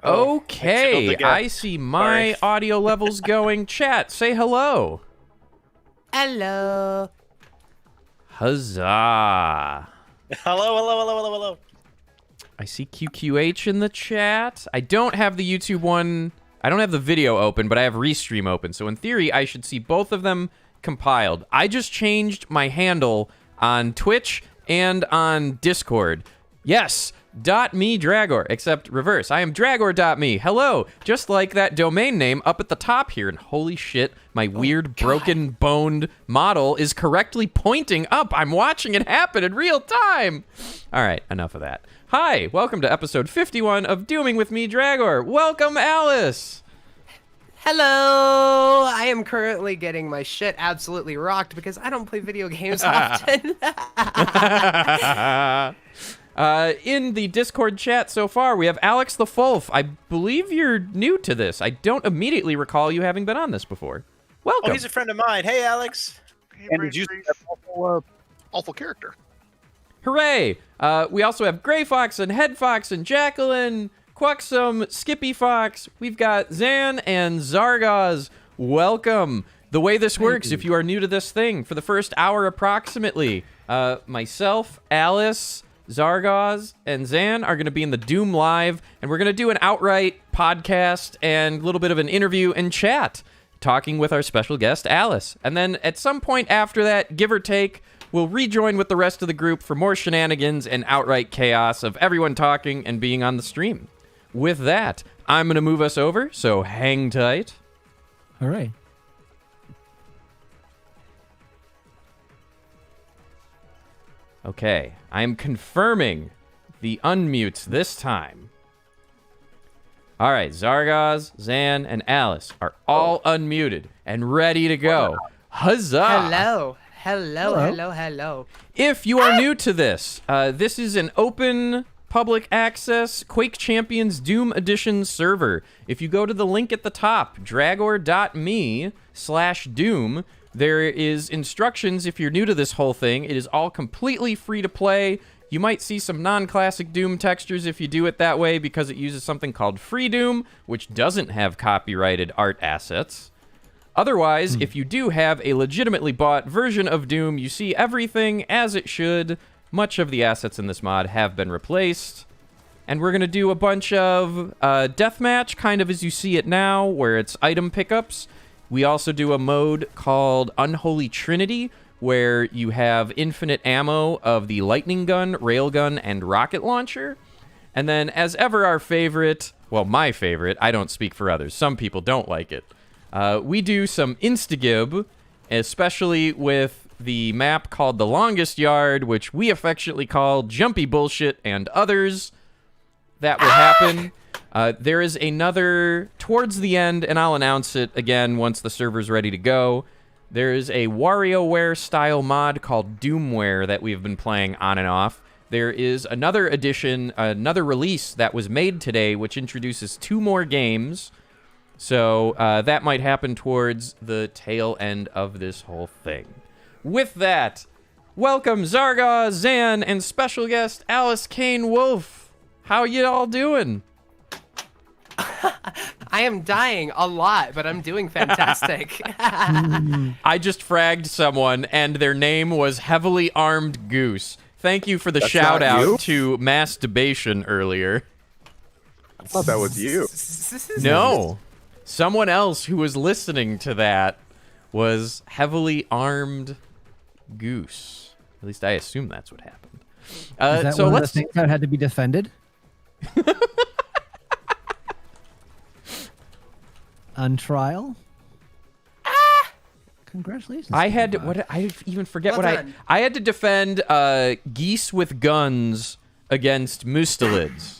Okay, I see my audio levels going. Chat, say hello. Hello. Huzzah. Hello. I see QQH in the chat. I don't have the YouTube one. I don't have the video open, but I have Restream open. So in theory, I should see both of them compiled. I just changed my handle on Twitch and on Discord. Yes, .me Draggor, except reverse. I am Draggor.me. Hello, just like that domain name up at the top here. And holy shit, my weird broken boned model is correctly pointing up. I'm watching it happen in real time. All right, enough of that. Hi, welcome to episode 51 of Dooming with me, Draggor. Welcome, Alice. Hello. I am currently getting my shit absolutely rocked because I don't play video games often. In the Discord chat so far, we have Alex the Wolf. I believe you're new to this. I don't immediately recall you having been on this before. Welcome. Oh, he's a friend of mine. Hey, Alex. And did you see that awful character? Hooray! We also have Gray Fox and Head Fox and Jacqueline, Quucksum, Skippy Fox. We've got Zan and Zargaz. Welcome. The way this works, if you are new to this thing, for the first hour approximately, myself, Alice, Zargaz, and Zan are going to be in the Doom Live, and we're going to do an outright podcast and a little bit of an interview and chat, talking with our special guest, Alice. And then at some point after that, give or take, we'll rejoin with the rest of the group for more shenanigans and outright chaos of everyone talking and being on the stream. With that, I'm going to move us over, so hang tight. All right. Okay, I'm confirming the unmutes this time. All right, Zargaz, Zan, and Alice are all unmuted and ready to go. Huzzah! Hello. If you are new to this, this is an open public access Quake Champions Doom Edition server. If you go to the link at the top, draggor.me/doom, there is instructions if you're new to this whole thing. It is all completely free to play. You might see some non-classic Doom textures if you do it that way because it uses something called Free Doom, which doesn't have copyrighted art assets. Otherwise, if you do have a legitimately bought version of Doom, you see everything as it should. Much of the assets in this mod have been replaced. And we're going to do a bunch of deathmatch, kind of as you see it now, where it's item pickups. We also do a mode called Unholy Trinity, where you have infinite ammo of the lightning gun, railgun, and rocket launcher. And then, as ever, our favorite, well, my favorite, I don't speak for others. Some people don't like it. We do some Instagib, especially with the map called The Longest Yard, which we affectionately call Jumpy Bullshit and others. That will happen. There is another, towards the end, and I'll announce it again once the server's ready to go. There is a WarioWare-style mod called Doomware that we've been playing on and off. There is another edition, another release that was made today, which introduces 2 more games. So that might happen towards the tail end of this whole thing. With that, welcome Zargaz, Zan, and special guest Alice Kane Wolf. How you all doing? I am dying a lot, but I'm doing fantastic. I just fragged someone, and their name was Heavily Armed Goose. Thank you for the shout out to masturbation earlier. I thought that was you. No. Someone else who was listening to that was Heavily Armed Goose. At least I assume that's what happened. Is that so one let's of the things that had to be defended? On trial? Congratulations. I had to, what I even forget Well what done. I had to defend geese with guns against mustelids.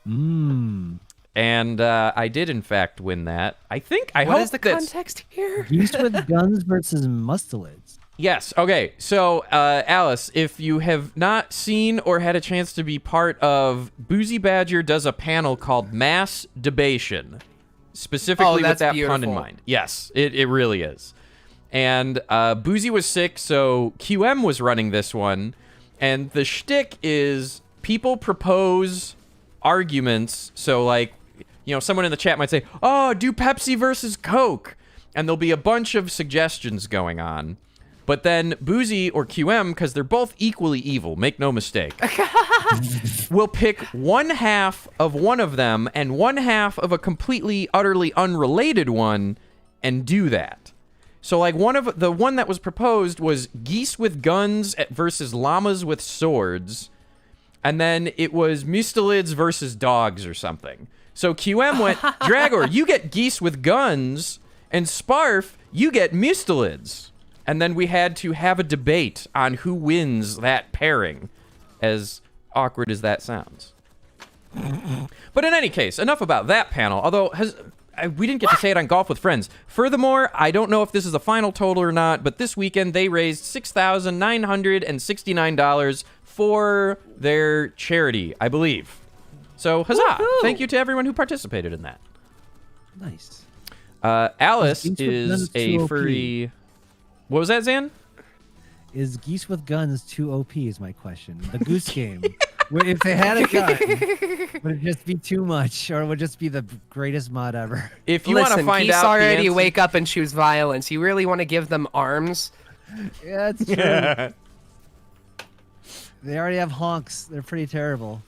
And I did in fact win that. I hope What is the that's- context here? Geese with guns versus mustelids. Yes. Okay. So, Alice, if you have not seen or had a chance to be part of, Boozy Badger does a panel called Mass Debation, specifically with that's that pun in beautiful. mind. Yes, it really is. And Boozy was sick, so QM was running this one. And the shtick is people propose arguments. So, like, someone in the chat might say, oh, do Pepsi versus Coke. And there'll be a bunch of suggestions going on. But then Boozy or QM, because they're both equally evil, make no mistake, will pick one half of one of them and one half of a completely, utterly unrelated one and do that. So, like, the one that was proposed was geese with guns versus llamas with swords. And then it was mustelids versus dogs or something. So QM went, Draggor, you get geese with guns, and Sparf, you get mustelids. And then we had to have a debate on who wins that pairing, as awkward as that sounds. But in any case, enough about that panel, although we didn't get to say it on Golf with Friends. Furthermore, I don't know if this is the final total or not, but this weekend they raised $6,969 for their charity, I believe. So, huzzah! Woo-hoo! Thank you to everyone who participated in that. Nice. Alice Geese with is guns a too OP? furry... What was that, Zan? Is Geese with Guns too OP is my question. The Goose Game. Where if they had a gun, would it just be too much, or would it just be the greatest mod ever? If you want to Listen, find geese out already the answer... wake up and choose violence. You really want to give them arms? Yeah, that's true. They already have honks. They're pretty terrible.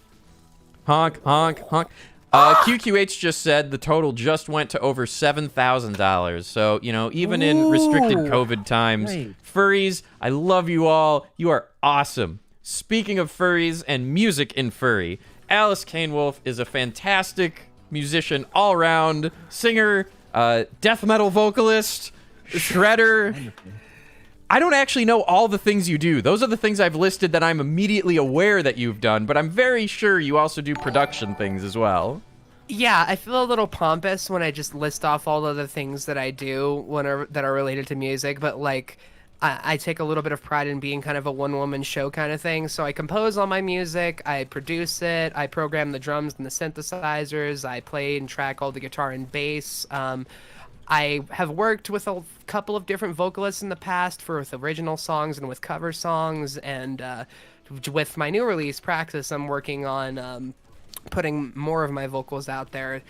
Honk, honk, honk. QQH just said the total just went to over $7,000. So, even in restricted Ooh. COVID times, Great. furries, I love you all. You are awesome. Speaking of furries and music in furry, Alice Kane Wolf is a fantastic musician all around, singer, death metal vocalist, shredder. I don't actually know all the things you do. Those are the things I've listed that I'm immediately aware that you've done, but I'm very sure you also do production things as well. Yeah, I feel a little pompous when I just list off all of the things that I do that are related to music, but like I take a little bit of pride in being kind of a one-woman show kind of thing. So I compose all my music, I produce it, I program the drums and the synthesizers, I play and track all the guitar and bass. I have worked with a couple of different vocalists in the past with original songs and with cover songs, and with my new release, Praxis, I'm working on putting more of my vocals out there.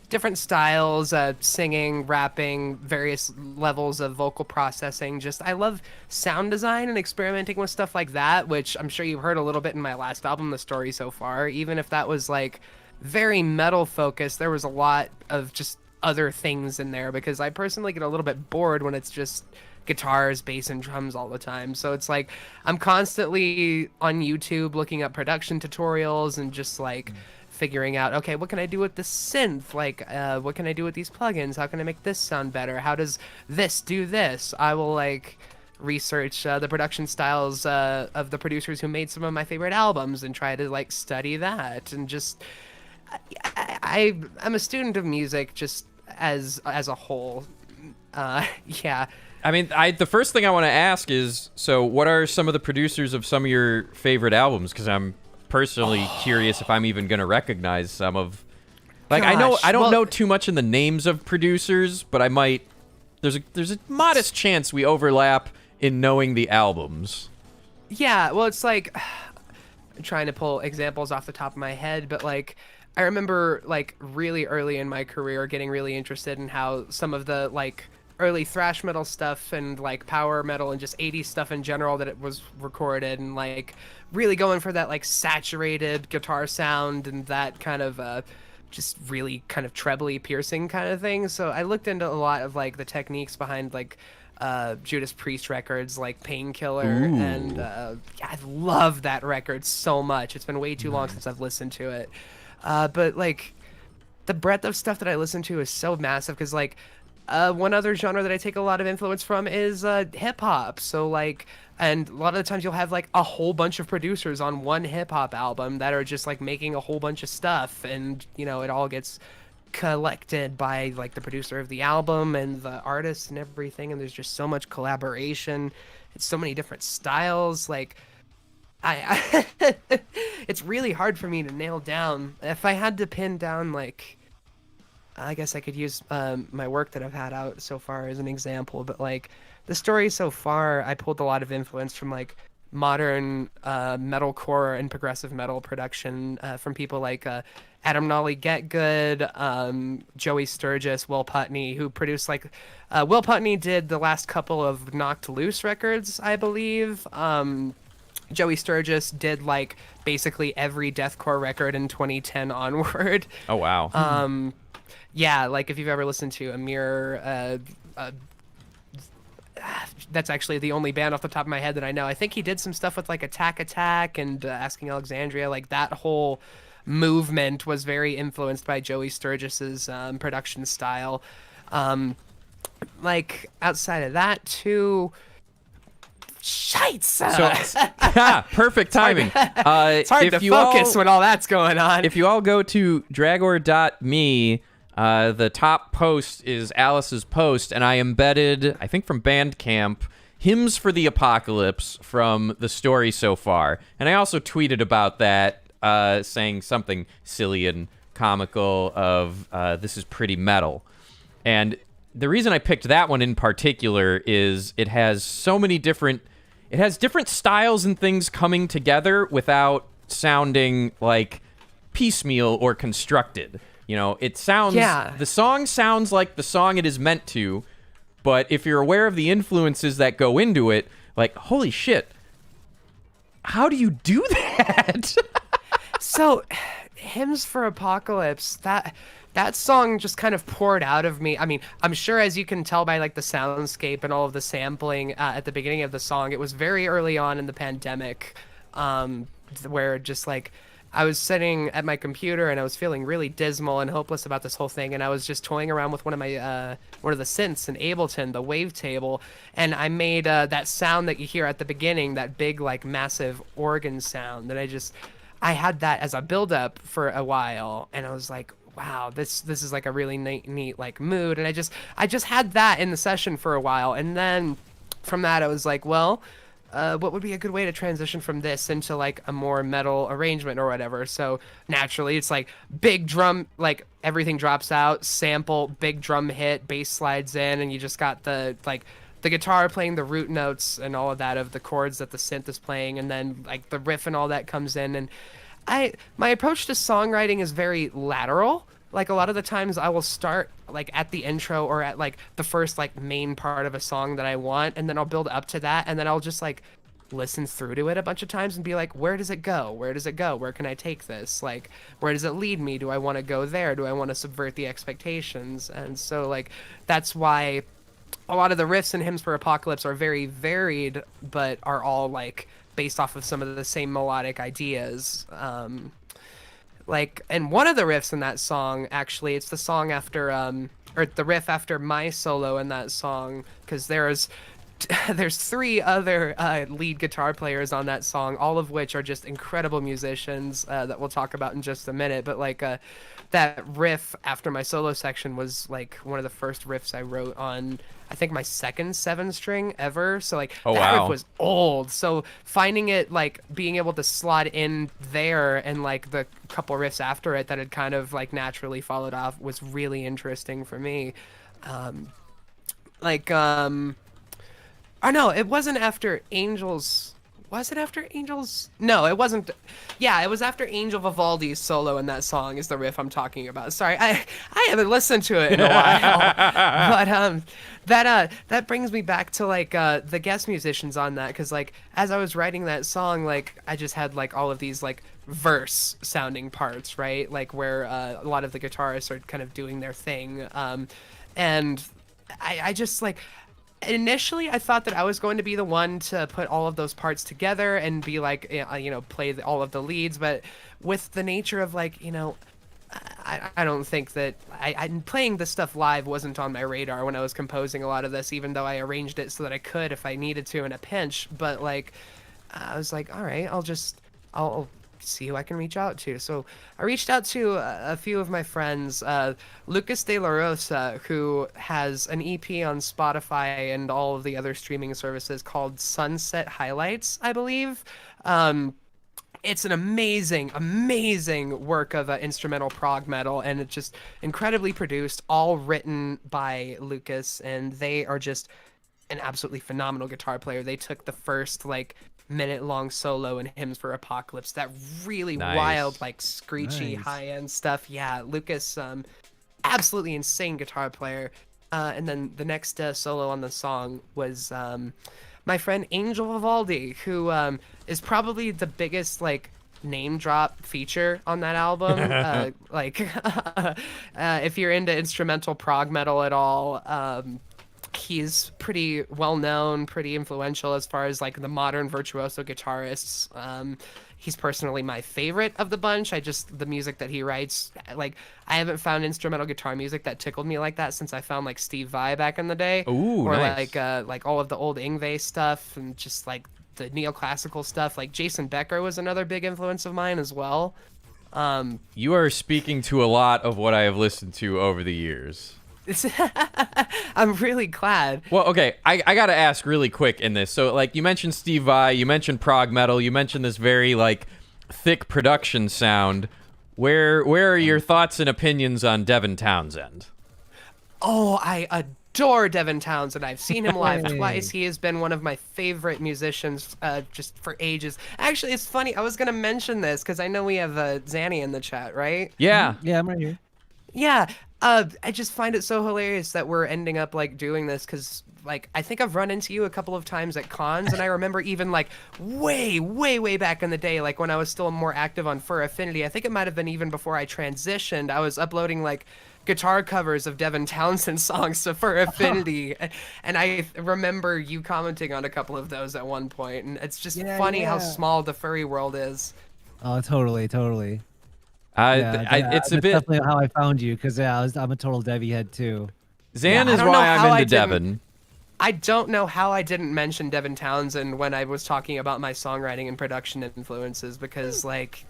Different styles, singing, rapping, various levels of vocal processing. I love sound design and experimenting with stuff like that, which I'm sure you've heard a little bit in my last album, The Story So Far. Even if that was like very metal focused, there was a lot of just other things in there, because I personally get a little bit bored when it's just guitars, bass, and drums all the time. So it's like I'm constantly on YouTube looking up production tutorials and just like figuring out, okay, what can I do with this synth? Like, what can I do with these plugins? How can I make this sound better? How does this do this? I will like research the production styles of the producers who made some of my favorite albums and try to like study that, and just I'm a student of music just as a whole. Yeah. I mean, the first thing I want to ask is, so what are some of the producers of some of your favorite albums? Because I'm personally curious if I'm even going to recognize some of... Like, I don't know too much in the names of producers, but I might... There's a modest chance we overlap in knowing the albums. Yeah, well, it's like... I'm trying to pull examples off the top of my head, but like... I remember, like, really early in my career getting really interested in how some of the, like, early thrash metal stuff and, like, power metal and just 80s stuff in general that it was recorded, and, like, really going for that, like, saturated guitar sound and that kind of, just really kind of trebly piercing kind of thing. So I looked into a lot of, like, the techniques behind, like, Judas Priest records like Painkiller, and yeah, I love that record so much. It's been way too long since I've listened to it. But like the breadth of stuff that I listen to is so massive, because like one other genre that I take a lot of influence from is hip hop. So like, and a lot of the times you'll have like a whole bunch of producers on one hip hop album that are just like making a whole bunch of stuff, and you know, it all gets collected by like the producer of the album and the artist and everything, and there's just so much collaboration. It's so many different styles. Like I it's really hard for me to nail down. If I had to pin down, like, I guess I could use my work that I've had out so far as an example, but like The Story So Far, I pulled a lot of influence from like modern metalcore and progressive metal production from people like Adam Nolly, Get Good, Joey Sturgis, Will Putney, who produced like Will Putney did the last couple of Knocked Loose records, I believe. Joey Sturgis did like basically every deathcore record in 2010 onward. Oh wow. Yeah, like if you've ever listened to Amir, that's actually the only band off the top of my head that I know. I think he did some stuff with like Attack Attack and Asking Alexandria. Like that whole movement was very influenced by Joey Sturgis's production style. Like outside of that too. Shites. So, perfect timing. It's hard to focus when all that's going on. If you all go to draggor.me, the top post is Alice's post, and I embedded, I think from Bandcamp, Hymns for the Apocalypse from the story so far. And I also tweeted about that, saying something silly and comical of, this is pretty metal. And the reason I picked that one in particular is it has so many different styles and things coming together without sounding like piecemeal or constructed. You know, the song sounds like the song it is meant to, but if you're aware of the influences that go into it, like, holy shit, how do you do that? So, Hymns for Apocalypse, that song just kind of poured out of me. I mean, I'm sure as you can tell by like the soundscape and all of the sampling at the beginning of the song, it was very early on in the pandemic, where just like I was sitting at my computer and I was feeling really dismal and hopeless about this whole thing, and I was just toying around with one of the synths in Ableton, the wavetable, and I made that sound that you hear at the beginning, that big like massive organ sound, and I had that as a build-up for a while, and I was like, wow, this is like a really neat like mood, and I just had that in the session for a while, and then from that I was like, well, what would be a good way to transition from this into like a more metal arrangement or whatever? So naturally it's like big drum, like everything drops out, sample, big drum hit, bass slides in, and you just got the guitar playing the root notes and all of that of the chords that the synth is playing, and then like the riff and all that comes in. And my approach to songwriting is very lateral. Like a lot of the times I will start like at the intro or at like the first like main part of a song that I want, and then I'll build up to that, and then I'll just like listen through to it a bunch of times and be like, where does it go? Where does it go? Where can I take this? Like, where does it lead me? Do I want to go there? Do I want to subvert the expectations? And so like that's why a lot of the riffs in Hymns for Apocalypse are very varied, but are all like based off of some of the same melodic ideas. Like, and one of the riffs in that song, actually, it's the song after, or the riff after my solo in that song, because there's 3 other lead guitar players on that song, all of which are just incredible musicians that we'll talk about in just a minute. But like that riff after my solo section was like one of the first riffs I wrote on, I think, my second 7-string ever. So like that riff was old. So finding it, like being able to slot in there and like the couple riffs after it that had kind of like naturally followed off was really interesting for me. Oh no, it wasn't after Angels. Was it after Angels? No, it wasn't. Yeah, it was after Angel Vivaldi's solo in that song is the riff I'm talking about. Sorry, I haven't listened to it in a while. But that brings me back to like the guest musicians on that, because like as I was writing that song, like I just had like all of these like verse sounding parts, right? Like where a lot of the guitarists are kind of doing their thing, and I just like. Initially, I thought that I was going to be the one to put all of those parts together and be like, play all of the leads. But with the nature of like, I don't think that I'm playing this stuff live wasn't on my radar when I was composing a lot of this, even though I arranged it so that I could if I needed to in a pinch. But like, I was like, all right, I'll see who I can reach out to. So I reached out to a few of my friends, Lucas De La Rosa, who has an EP on Spotify and all of the other streaming services called Sunset Highlights, I believe. It's an amazing work of instrumental prog metal, and it's just incredibly produced, all written by Lucas, and they are just an absolutely phenomenal guitar player. They took the first like minute-long solo in Hymns for Apocalypse. That really Nice. wild, like screechy, Nice. high-end stuff. Yeah, Lucas, absolutely insane guitar player. And then the next solo on the song was my friend Angel Vivaldi, who is probably the biggest like name drop feature on that album. If you're into instrumental prog metal at all, he's pretty well known, pretty influential as far as like the modern virtuoso guitarists. He's personally my favorite of the bunch. The music that he writes, like I haven't found instrumental guitar music that tickled me like that since I found like Steve Vai back in the day. Ooh, or nice. like all of the old Yngwie stuff and just like the neoclassical stuff. Like Jason Becker was another big influence of mine as well. You are speaking to a lot of what I have listened to over the years. I'm really glad. Well, okay, I gotta ask really quick in this. So, like, you mentioned Steve Vai, you mentioned prog metal, you mentioned this very, like, thick production sound. Where are your thoughts and opinions on Devin Townsend? Oh, I adore Devin Townsend. I've seen him live Hey. twice. He has been one of my favorite musicians just for ages. Actually, it's funny. I was going to mention this because I know we have Zanny in the chat, right? Yeah. Yeah, I'm right here. Yeah. I just find it so hilarious that we're ending up like doing this because like I think I've run into you a couple of times at cons, and I remember even like way back in the day, like when I was still more active on Fur Affinity. I think it might have been even before I transitioned. I was uploading like guitar covers of Devin Townsend songs to Fur Affinity, and I remember you commenting on a couple of those at one point, and it's just Yeah, funny how yeah. small the furry world is. Oh, totally. It's a that's bit. definitely how I found you because I'm a total Devi head too. Zan Yeah, I is don't know why how I'm I into didn't- Devin. I don't know how I didn't mention Devin Townsend when I was talking about my songwriting and production influences, because like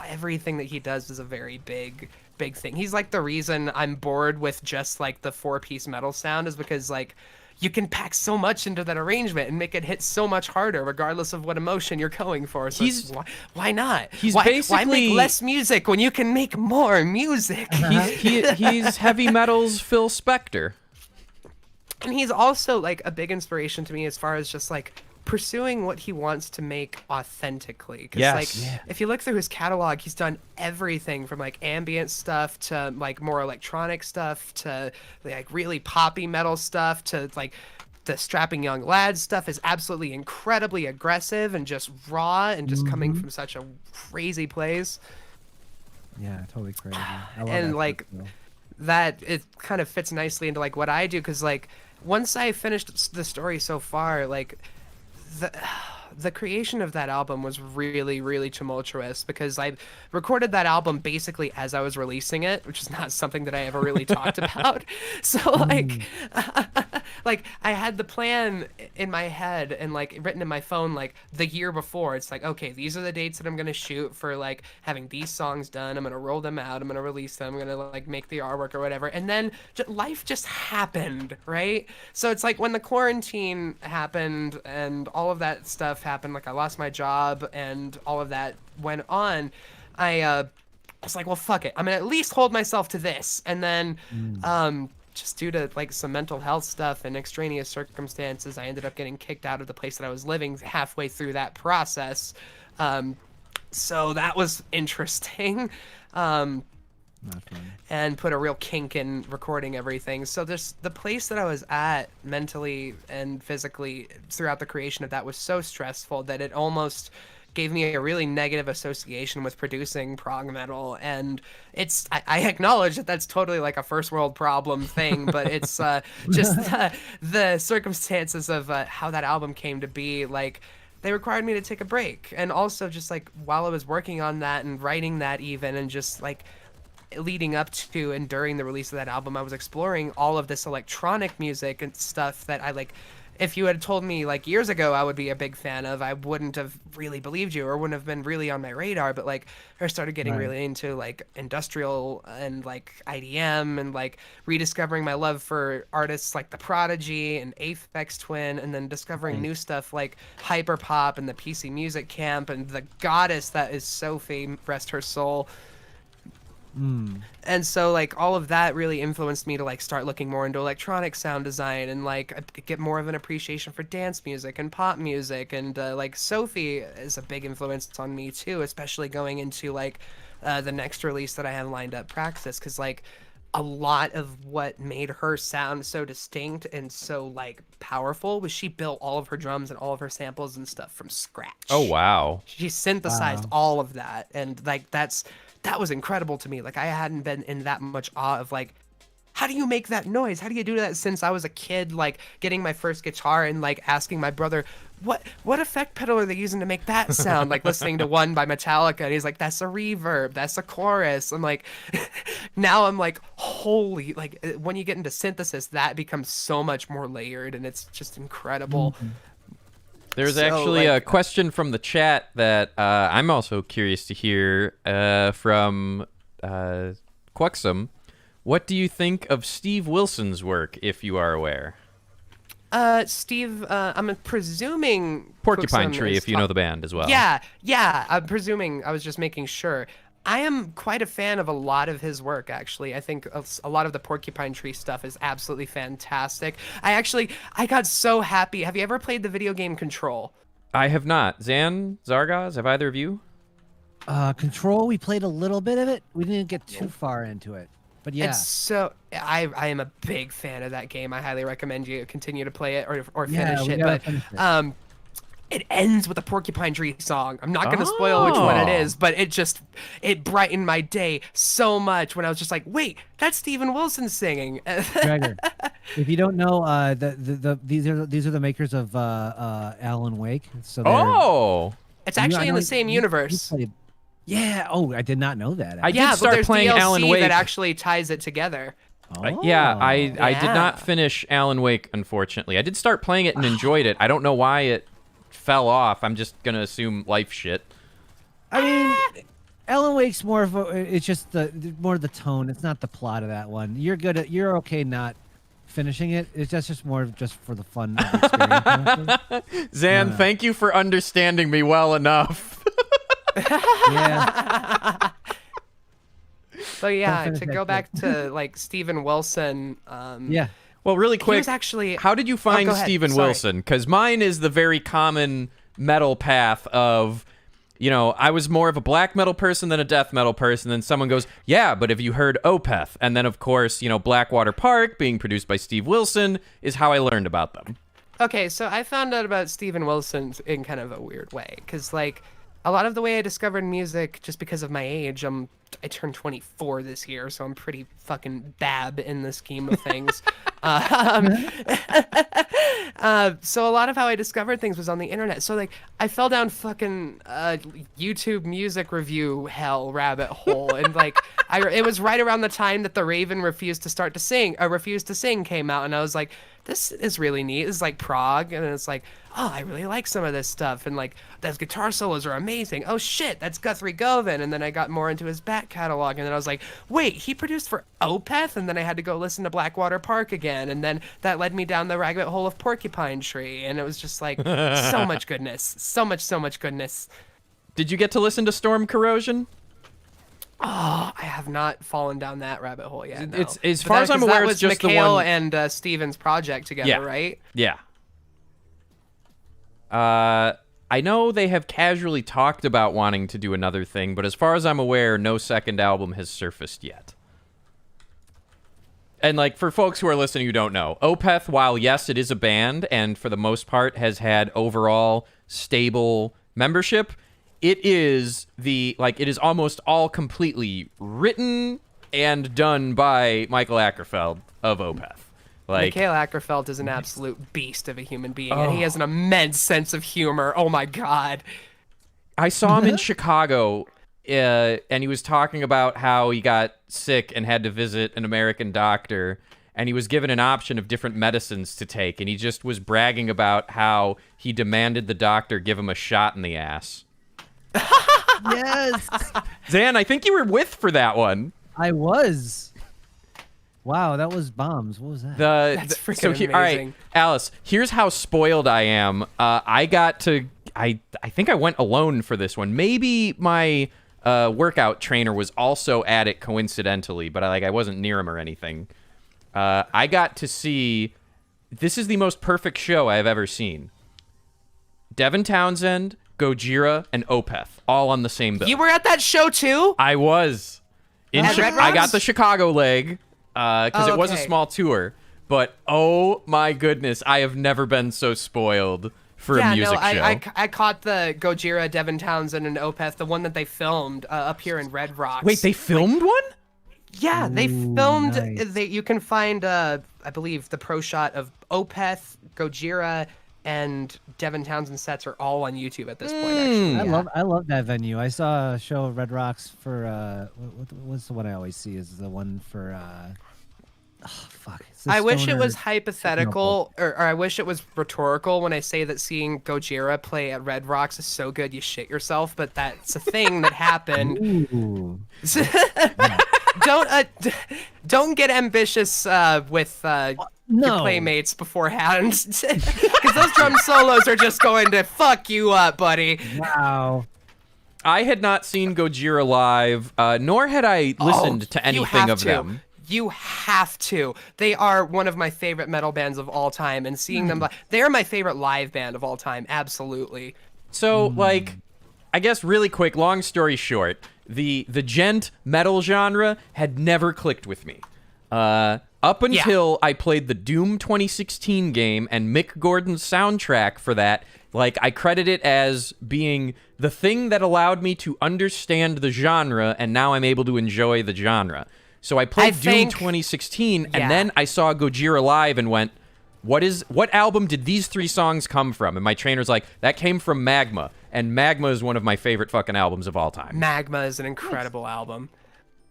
everything that he does is a very big thing. He's like the reason I'm bored with just like the 4-piece metal sound, is because like you can pack so much into that arrangement and make it hit so much harder regardless of what emotion you're going for. So He's- why not? he's why basically- make less music when you can make more music? He's heavy metal's Phil Spector. And he's also like a big inspiration to me as far as just like pursuing what he wants to make authentically. 'Cause, Yes. like Yeah. if you look through his catalog, he's done everything from like ambient stuff to like more electronic stuff to like really poppy metal stuff to like the strapping young lad stuff is absolutely incredibly aggressive and just raw and just coming from such a crazy place. Yeah, totally crazy. I love And, that like, stuff, that it kind of fits nicely into like what I do, because like once I finished the story so far, like the creation of that album was really tumultuous, because I recorded that album basically as I was releasing it, which is not something that I ever really talked about. So like like I had the plan in my head and like written in my phone like the year before. It's like, okay, these are the dates that I'm gonna shoot for like having these songs done. I'm gonna roll them out, I'm gonna release them, I'm gonna like make the artwork or whatever, and then life just happened, right? So it's like when the quarantine happened and all of that stuff happened, like I lost my job and all of that went on, I was like, well, fuck it, I'm gonna at least hold myself to this. And then just due to like some mental health stuff and extraneous circumstances, I ended up getting kicked out of the place that I was living halfway through that process. So that was interesting. Not fun. And put a real kink in recording everything. So the place that I was at mentally and physically throughout the creation of that was so stressful that it almost gave me a really negative association with producing prog metal. And I acknowledge that that's totally like a first world problem thing, but it's just the circumstances of how that album came to be. Like, they required me to take a break. And also just like while I was working on that and writing that even, and just like leading up to and during the release of that album, I was exploring all of this electronic music and stuff that I like. If you had told me like years ago I would be a big fan of, I wouldn't have really believed you or wouldn't have been really on my radar. But like I started getting Right. really into like industrial and like IDM and like rediscovering my love for artists like The Prodigy and Aphex Twin, and then discovering new stuff like hyperpop and the PC Music Camp and the goddess that is Sophie, rest her soul. And so like all of that really influenced me to like start looking more into electronic sound design and like get more of an appreciation for dance music and pop music. And like Sophie is a big influence on me too, especially going into like the next release that I have lined up, Praxis, because like a lot of what made her sound so distinct and so like powerful was she built all of her drums and all of her samples and stuff from scratch. Oh, wow. She synthesized all of that, and like that was incredible to me. Like I hadn't been in that much awe of like, how do you make that noise? How do you do that? Since I was a kid, like getting my first guitar and like asking my brother, what effect pedal are they using to make that sound? Like listening to One by Metallica, and he's like, that's a reverb, that's a chorus. I'm like, now I'm like, holy, like when you get into synthesis, that becomes so much more layered, and it's just incredible. There's So, actually like, a question from the chat that I'm also curious to hear from Quuxum. What do you think of Steve Wilson's work, if you are aware? Steve, I'm presuming Porcupine Quuxum Tree, is if you know the band as well. Yeah, I'm presuming. I was just making sure. I am quite a fan of a lot of his work, actually. I think a lot of the Porcupine Tree stuff is absolutely fantastic. I got so happy. Have you ever played the video game Control? I have not. Zan, Zargaz, have either of you? Control, we played a little bit of it. We didn't get too far into it. But yeah. And so I am a big fan of that game. I highly recommend you continue to play it or finish it. But it ends with a Porcupine Tree song. I'm not going to spoil which one it is, but it brightened my day so much when I was just like, wait, that's Steven Wilson singing. Draggor, if you don't know, these are the makers of Alan Wake. So it's actually in the same universe. Yeah. Oh, I did not know that. I did start playing DLC Alan Wake. that actually ties it together. I did not finish Alan Wake, unfortunately. I did start playing it and enjoyed it. I don't know why it fell off. I'm just gonna assume life shit. I mean, Alan Wake's more of it's just more the tone. It's not the plot of that one. You're okay not finishing it. It's just more just for the fun of the experience. Zan, thank you for understanding me well enough. Yeah. So yeah, to go back to like Steven Wilson. Yeah. Well, really quick, was actually... how did you find go ahead. Steven Sorry. Wilson? Because mine is the very common metal path of, I was more of a black metal person than a death metal person. Then someone goes, yeah, but have you heard Opeth? And then, of course, Blackwater Park, being produced by Steve Wilson, is how I learned about them. Okay, so I found out about Steven Wilson in kind of a weird way. Because, like, a lot of the way I discovered music, just because of my age, I turned 24 this year, so I'm pretty fucking bab in the scheme of things. So a lot of how I discovered things was on the internet. So like I fell down fucking YouTube music review hell rabbit hole, and like it was right around the time that The Raven refused to sing came out, and I was like, this is really neat. It's like prog, and it's like, oh, I really like some of this stuff, and like those guitar solos are amazing. Oh shit, that's Guthrie Govan. And then I got more into his back catalog, and then I was like, wait, he produced for Opeth? And then I had to go listen to Blackwater Park again, and then that led me down the rabbit hole of Porcupine Tree, and it was just like so much goodness, so much goodness. Did you get to listen to Storm Corrosion? Oh, I have not fallen down that rabbit hole yet. No. It's as far as I'm aware, it's just Mikhail the one. and Steven's project together, right? Yeah. I know they have casually talked about wanting to do another thing, but as far as I'm aware, no second album has surfaced yet. And like for folks who are listening who don't know, Opeth, while yes, it is a band and for the most part has had overall stable membership, it is almost all completely written and done by Michael Ackerfeld of Opeth. Like Mikhail Ackerfeld is an absolute beast of a human being, and he has an immense sense of humor. Oh my god. I saw him in Chicago, and he was talking about how he got sick and had to visit an American doctor, and he was given an option of different medicines to take, and he just was bragging about how he demanded the doctor give him a shot in the ass. Yes. Zan, I think you were with for that one. I was. Wow, that was bombs. What was that? That's freaking amazing. All right, Alice, here's how spoiled I am. I think I went alone for this one. Maybe my workout trainer was also at it coincidentally, but I wasn't near him or anything. I got to see. This is the most perfect show I have ever seen. Devin Townsend, Gojira, and Opeth all on the same bill. You were at that show too? I was. At Red I got Rocks? the Chicago leg because it was a okay. small tour. But oh my goodness, I have never been so spoiled for a music show. I caught the Gojira, Devin Townsend, and Opeth, the one that they filmed up here in Red Rocks. Wait, they filmed one? Yeah, they Ooh, filmed. nice. You can find, I believe, the pro shot of Opeth, Gojira, and Devin Townsend sets are all on YouTube at this point. Actually, I love that venue. I saw a show at Red Rocks for what's the one I always see is the one for fuck. It's the I wish it stoner- was hypothetical, or I wish it was rhetorical when I say that seeing Gojira play at Red Rocks is so good you shit yourself, but that's a thing that happened. Ooh. Don't get ambitious with your No. playmates beforehand, because those drum solos are just going to fuck you up, buddy. Wow. I had not seen Gojira live, nor had I listened to You anything have of to. them. You have to. They are one of my favorite metal bands of all time, and seeing them, they are my favorite live band of all time. Absolutely. So, like, I guess really quick, long story short, the gent metal genre had never clicked with me. Up until I played the DooM 2016 game and Mick Gordon's soundtrack for that, like, I credit it as being the thing that allowed me to understand the genre, and now I'm able to enjoy the genre. So I played DooM 2016, and then I saw Gojira live and went, what album did these 3 songs come from? And my trainer's like, that came from Magma. And Magma is one of my favorite fucking albums of all time. Magma is an incredible album.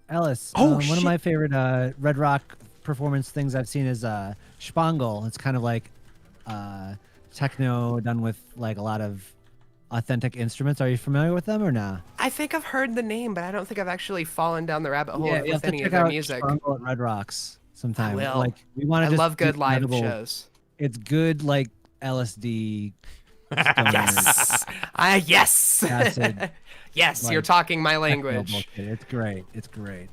Alice, Oh, one of shit. my favorite Red Rock performance things I've seen is Spangle. It's kind of like techno done with like a lot of authentic instruments. Are you familiar with them or not? I think I've heard the name, but I don't think I've actually fallen down the rabbit hole you with have to any of check their out music. Spangle at Red Rocks sometime. I will. Like we want I to. love good live shows. It's good like LSD. Yes. Yes. Acid, Yes, like, you're talking my techno language. bullshit. It's great. It's great.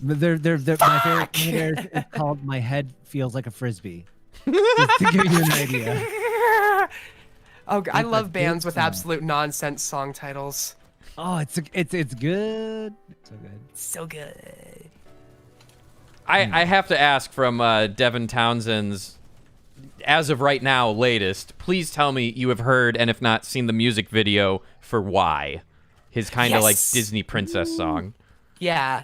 But they're my favorite one of theirs is called "My Head Feels Like a Frisbee." Just to give you an idea. Oh, I It's a love good bands with song. absolute nonsense song titles. Oh, it's good. It's so good. So good. I have to ask from Devin Townsend's, as of right now, latest, please tell me you have heard, and if not, seen the music video for Why, his kind of like Yes. Disney princess song. Yeah,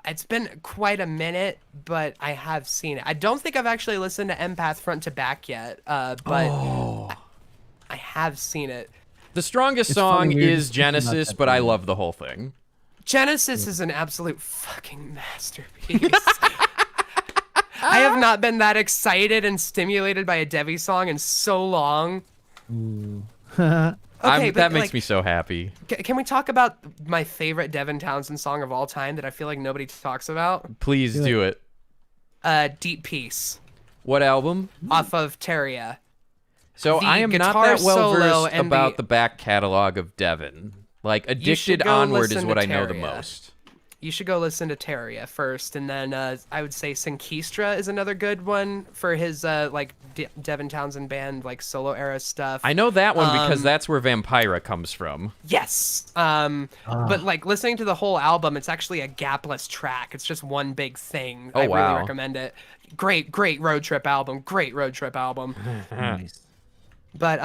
it's been quite a minute, but I have seen it. I don't think I've actually listened to Empath front to back yet, but I have seen it. The strongest It's song funny we were is just thinking about Genesis, that but I today. love the whole thing. Genesis is an absolute fucking masterpiece. I have not been that excited and stimulated by a Devi song in so long. Ooh. Okay, but that makes like, me so happy. Can we talk about my favorite Devin Townsend song of all time that I feel like nobody talks about? Please do it. Deep Peace What album? off of Terria. So The I am not guitar that well solo versed and about the- the back catalog of Devin. Like, should Addicted go Onward is listen what to I know the Terria. most. You should go listen to Terria first, and then I would say Synkistra is another good one for his like Devin Townsend band like solo era stuff. I know that one because that's where Vampira comes from. Yes. But like listening to the whole album, it's actually a gapless track. It's just one big thing. Oh, I wow. really recommend it. Great road trip album. Great road trip album. Nice. But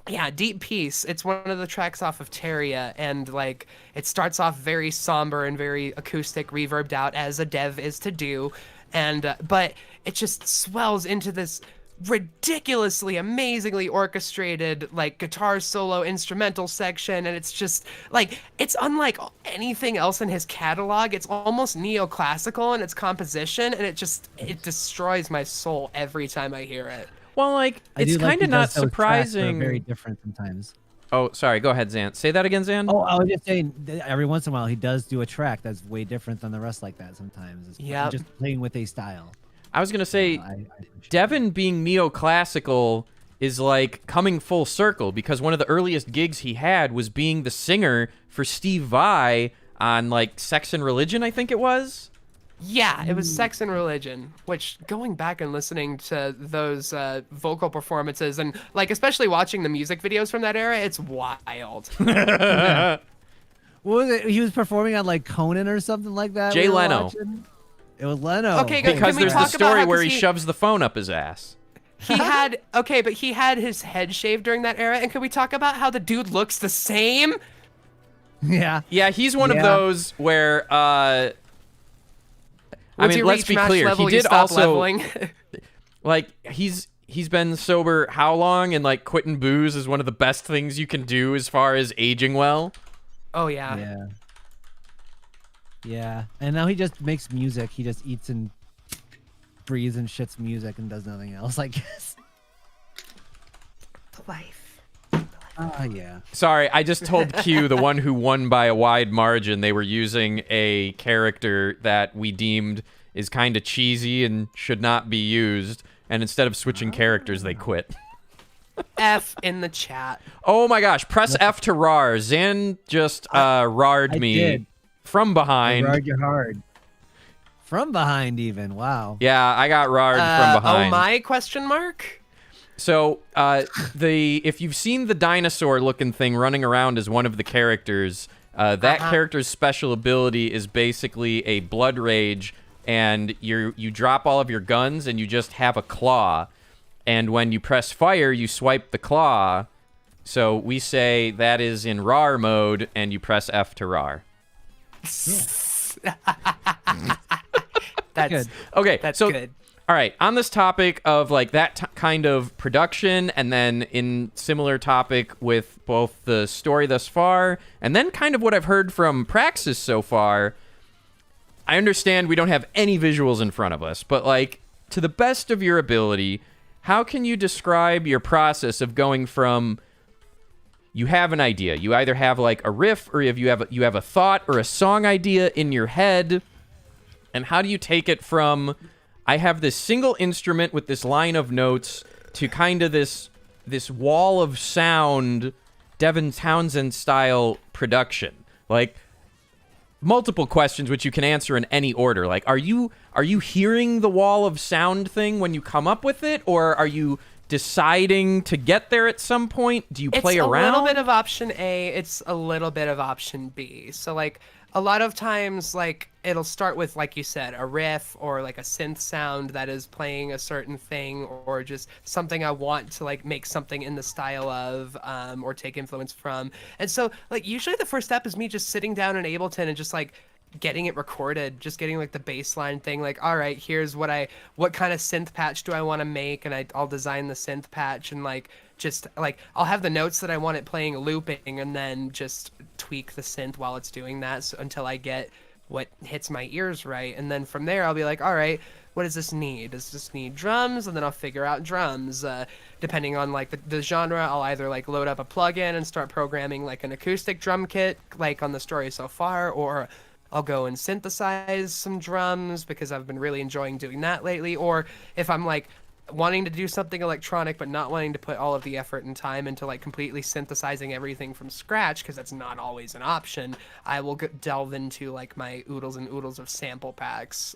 yeah, Deep Peace. It's one of the tracks off of Terria, and like it starts off very somber and very acoustic, reverbed out as a dev is to do, and but it just swells into this ridiculously amazingly orchestrated like guitar solo instrumental section, and it's just like it's unlike anything else in his catalog. It's almost neoclassical in its composition, and it destroys my soul every time I hear it. Well, like, I it's do like kind he of not does those tracks that are surprising. very different sometimes. Oh, sorry. Go ahead, Zan. Say that again, Zan. Oh, I was just saying, every once in a while he does do a track that's way different than the rest like that sometimes. It's Yep. just playing with a style. I was going to say, I appreciate Devin being neoclassical is like coming full circle, because one of the earliest gigs he had was being the singer for Steve Vai on like Sex and Religion, I think it was. Yeah, it was Sex and Religion, which going back and listening to those vocal performances and like especially watching the music videos from that era, it's wild. What was it? He was performing on like Conan or something like that. Jay we were Leno. watching? It was Leno. Okay, good. Because Can we there's the talk about story how- where 'cause he shoves the phone up his ass. He had but he had his head shaved during that era. And can we talk about how the dude looks the same? Yeah. Yeah, he's one of Yeah. those where I Once mean, you let's reach be match clear. level, He you did stop also leveling. like he's been sober how long, and like quitting booze is one of the best things you can do as far as aging well. Oh yeah. Yeah. Yeah. And now he just makes music. He just eats and breathes and shits music and does nothing else, I guess. The life. Yeah. Sorry, I just told Q, the one who won by a wide margin, they were using a character that we deemed is kind of cheesy and should not be used, and instead of switching characters, they quit. F in the chat. Oh my gosh, press F to rar. Zan just rarred I me did. from behind. Rard you hard. From behind even. Wow. Yeah, I got rarred from behind. Oh my question mark? So, if you've seen the dinosaur-looking thing running around as one of the characters, that character's special ability is basically a blood rage, and you drop all of your guns and you just have a claw, and when you press fire, you swipe the claw. So we say that is in rar mode, and you press F to rar. That's Good. Okay, That's so good. all right, on this topic of like that kind of production, and then in similar topic with both the story thus far, and then kind of what I've heard from Praxis so far, I understand we don't have any visuals in front of us, but like to the best of your ability, how can you describe your process of going from you have an idea, you either have like a riff or you have a thought or a song idea in your head, and how do you take it from I have this single instrument with this line of notes to kind of this wall of sound, Devin Townsend style production? Like multiple questions which you can answer in any order. Like are you hearing the wall of sound thing when you come up with it, or are you deciding to get there at some point? Do you play around? It's a little bit of option A, it's a little bit of option B. So like a lot of times like it'll start with, like you said, a riff or like a synth sound that is playing a certain thing, or just something I want to like make something in the style of or take influence from. And so like usually the first step is me just sitting down in Ableton and just like getting it recorded, just getting like the baseline thing, like all right, here's what kind of synth patch do I want to make, and I'll design the synth patch, and like just like I'll have the notes that I want it playing looping, and then just tweak the synth while it's doing that until I get what hits my ears right. And then from there I'll be like, all right, what does this need? Does this need drums? And then I'll figure out drums. Depending on like the genre, I'll either like load up a plugin and start programming like an acoustic drum kit like on the story so far, or I'll go and synthesize some drums because I've been really enjoying doing that lately. Or if I'm like wanting to do something electronic but not wanting to put all of the effort and time into like completely synthesizing everything from scratch, because that's not always an option, I will delve into like my oodles and oodles of sample packs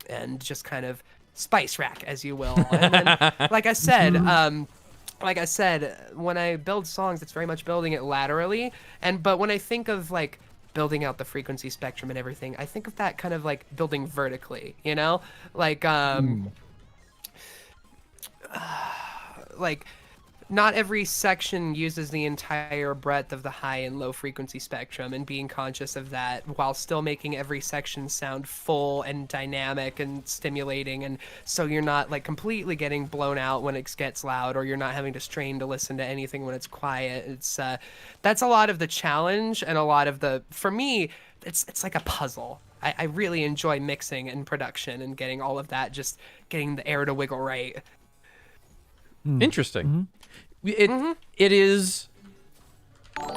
and just kind of spice rack, as you will. And then, like I said, when I build songs, it's very much building it laterally. But when I think of like building out the frequency spectrum and everything, I think of that kind of like building vertically, you know, like like not every section uses the entire breadth of the high and low frequency spectrum, and being conscious of that while still making every section sound full and dynamic and stimulating, and so you're not like completely getting blown out when it gets loud, or you're not having to strain to listen to anything when it's quiet. It's that's a lot of the challenge, and a lot of the, for me, it's like a puzzle. I really enjoy mixing and production and getting all of that, just getting the air to wiggle right. Interesting. It is.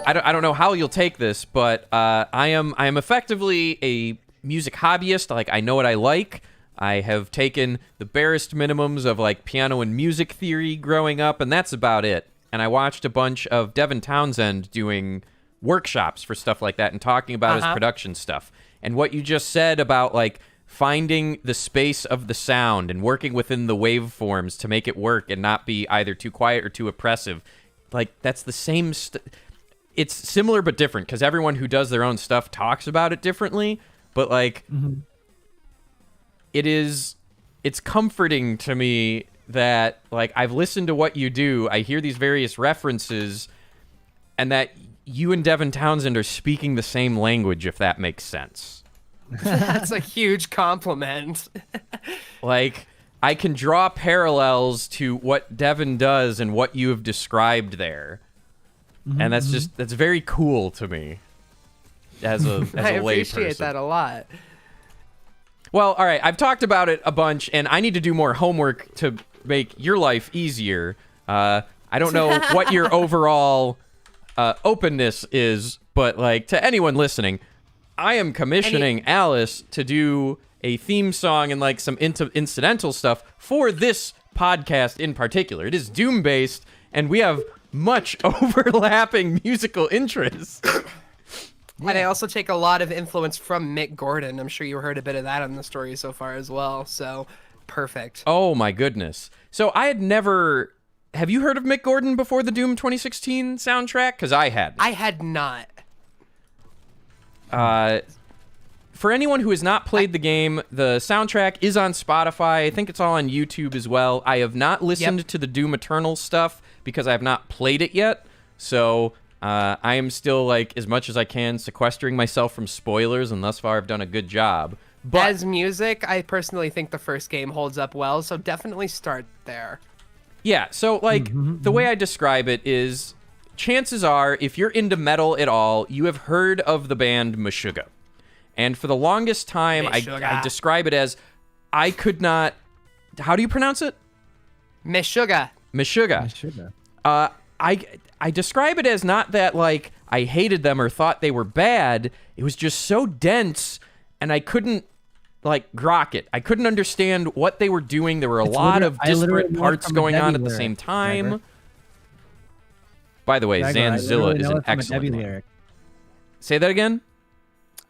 I don't know how you'll take this, but I am effectively a music hobbyist. Like I know what I like. I have taken the barest minimums of like piano and music theory growing up, and that's about it. And I watched a bunch of Devin Townsend doing workshops for stuff like that and talking about his production stuff. And what you just said about like finding the space of the sound and working within the waveforms to make it work and not be either too quiet or too oppressive, like that's the same it's similar but different, because everyone who does their own stuff talks about it differently, but like it's comforting to me that like I've listened to what you do, I hear these various references, and that you and Devin Townsend are speaking the same language, if that makes sense. That's a huge compliment. Like, I can draw parallels to what Devin does and what you have described there. And that's very cool to me as a I lay appreciate person. that a lot. Well, all right, I've talked about it a bunch, and I need to do more homework to make your life easier. I don't know what your overall openness is, but like to anyone listening, I am commissioning Alice to do a theme song and like some incidental stuff for this podcast in particular. It is Doom based, and we have much overlapping musical interests. And I also take a lot of influence from Mick Gordon. I'm sure you heard a bit of that on the story so far as well. So, perfect. Oh my goodness. So I had never... Have you heard of Mick Gordon before the Doom 2016 soundtrack? Because I had. I had not. For anyone who has not played the game, the soundtrack is on Spotify. I think it's all on YouTube as well. I have not listened to the Doom Eternal stuff because I have not played it yet. So I am still, like, as much as I can, sequestering myself from spoilers, and thus far I've done a good job. But As music, I personally think the first game holds up well, so definitely start there. yeah, so, like, the way I describe it is, chances are, if you're into metal at all, you have heard of the band Meshuggah. And for the longest time, I describe it as, I could not... How do you pronounce it? Meshuggah. Meshuggah. I describe it as not that, like, I hated them or thought they were bad. It was just so dense, and I couldn't, like, grok it. I couldn't understand what they were doing. There were a lot of disparate parts going on at the same time. Draggor. By the way, Zanzilla is an excellent name. Say that again?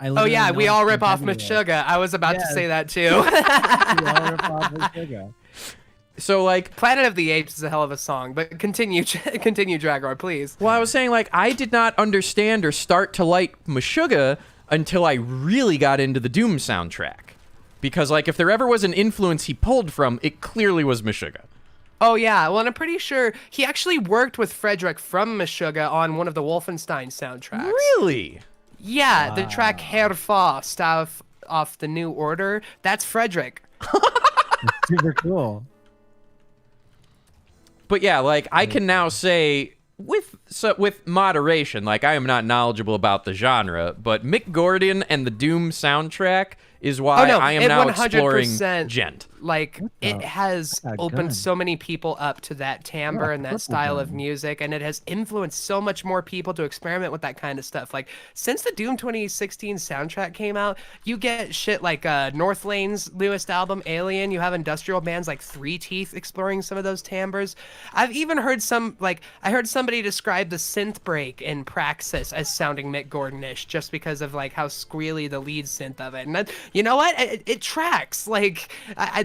Oh yeah, we all rip off Meshuggah. I was about to say that too. We all rip off Meshuggah. So, like... Planet of the Apes is a hell of a song, but continue, Draggor, please. Well, I was saying, like, I did not understand or start to like Meshuggah until I really got into the Doom soundtrack. Because, like, if there ever was an influence he pulled from, it clearly was Meshuggah. Oh yeah, well, and I'm pretty sure he actually worked with Frederick from Meshuggah on one of the Wolfenstein soundtracks. Really? Yeah, the track Herr Faust off the New Order, that's Frederick. Super cool. But yeah, like, I can now say, with moderation, like, I am not knowledgeable about the genre, but Mick Gordon and the Doom soundtrack is why I am now exploring Gent. Like, it has opened so many people up to that timbre and that style of music, and it has influenced so much more people to experiment with that kind of stuff. Like, since the Doom 2016 soundtrack came out, you get shit like Northlane's newest album, Alien. You have industrial bands like Three Teeth exploring some of those timbres. I've even heard I heard somebody describe the synth break in Praxis as sounding Mick Gordon-ish, just because of like how squealy the lead synth of it. And that, you know what? It tracks. Like,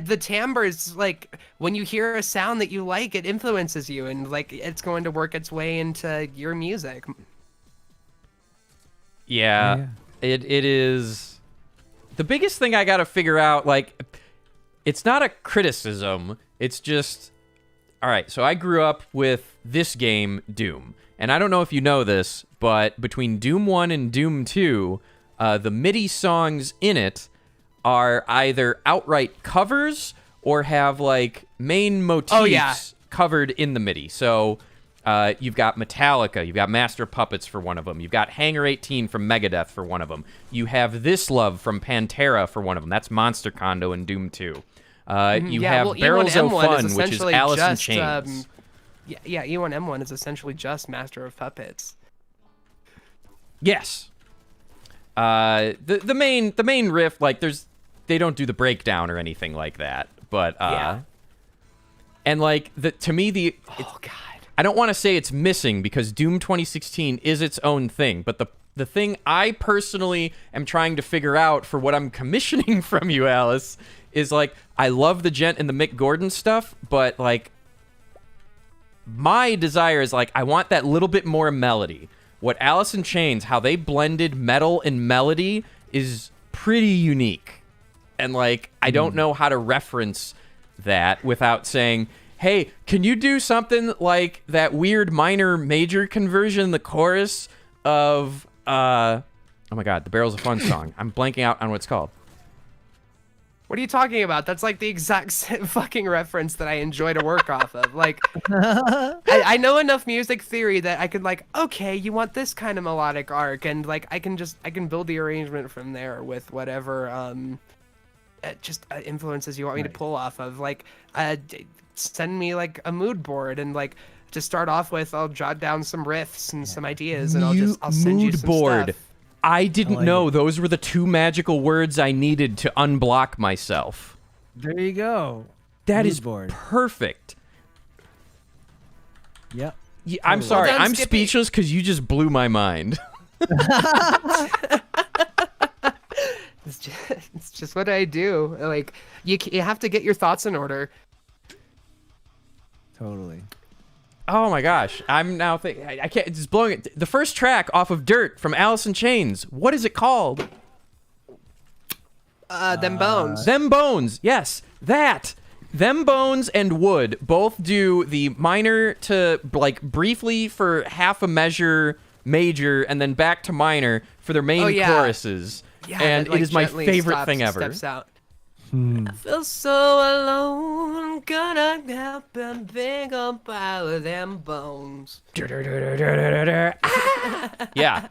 the timbres, like, when you hear a sound that you like, it influences you, and like it's going to work its way into your music. Yeah. It is the biggest thing I gotta figure out. Like, it's not a criticism, it's just, all right, so I grew up with this game, Doom, and I don't know if you know this, but between Doom 1 and Doom 2, the MIDI songs in it are either outright covers or have, like, main motifs covered in the MIDI. So you've got Metallica, you've got Master of Puppets for one of them, you've got Hangar 18 from Megadeth for one of them, you have This Love from Pantera for one of them. That's Monster Condo in Doom 2. You have Barrels of Fun, which is Alice in Chains. E1M1 is essentially just Master of Puppets. Yes. The main riff, like, there's they don't do the breakdown or anything like that. But Yeah. and like to me Oh God. I don't want to say it's missing because Doom 2016 is its own thing, but the thing I personally am trying to figure out for what I'm commissioning from you, Alice, is like I love the Gent and the Mick Gordon stuff, but like my desire is like I want that little bit more melody. What Alice in Chains, how they blended metal and melody is pretty unique. And like I don't know how to reference that without saying, hey, can you do something like that weird minor major conversion in the chorus of oh my god, the Barrels of Fun song. I'm blanking out on what it's called. What are you talking about? That's like the exact fucking reference that I enjoy to work off of. Like, I know enough music theory that I could like, okay, you want this kind of melodic arc, and like I can build the arrangement from there with whatever influences you want me to pull off of. Like, send me like a mood board, and like to start off with, I'll jot down some riffs and some ideas, and I'll send you some stuff. I didn't like know it. those were the two magical words I needed to unblock myself. There you go. That Mood is board. perfect. Yep. Yeah, I'm Totally. sorry. Well done, I'm Skippy. speechless because you just blew my mind. It's just what I do. Like, you have to get your thoughts in order. Totally. Oh my gosh. I'm now thinking. I can't. It's blowing it. The first track off of Dirt from Alice in Chains. What is it called? Them bones. Them Bones. Yes. That. Them Bones and Wood both do the minor to like briefly for half a measure major and then back to minor for their main choruses. Yeah, and that, like, it is my gently favorite thing ever. Steps out. I feel so alone, gonna help and think about them bones. Yeah,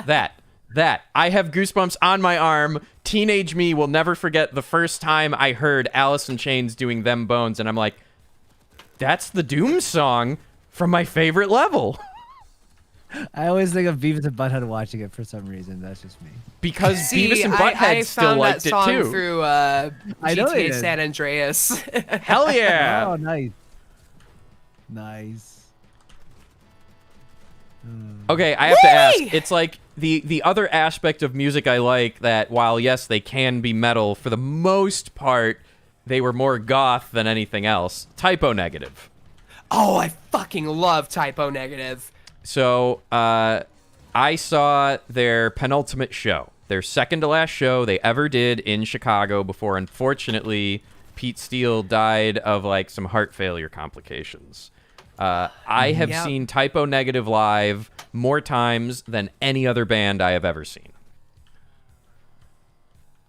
that. I have goosebumps on my arm. Teenage me will never forget the first time I heard Alice in Chains doing Them Bones, and I'm like, that's the Doom song from my favorite level. I always think of Beavis and Butthead watching it for some reason. That's just me. Because Beavis and Butthead I still found liked that song it too. through I know they GTA did. San Andreas. Hell yeah. Oh, nice. Nice. Okay, I have to ask. Whee! It's like the other aspect of music I like that while yes, they can be metal, for the most part, they were more goth than anything else. Typo Negative. Oh, I fucking love Typo Negative. So, I saw their penultimate show, their second to last show they ever did in Chicago before, unfortunately, Pete Steele died of like some heart failure complications. I have Yep. seen Typo Negative live more times than any other band I have ever seen.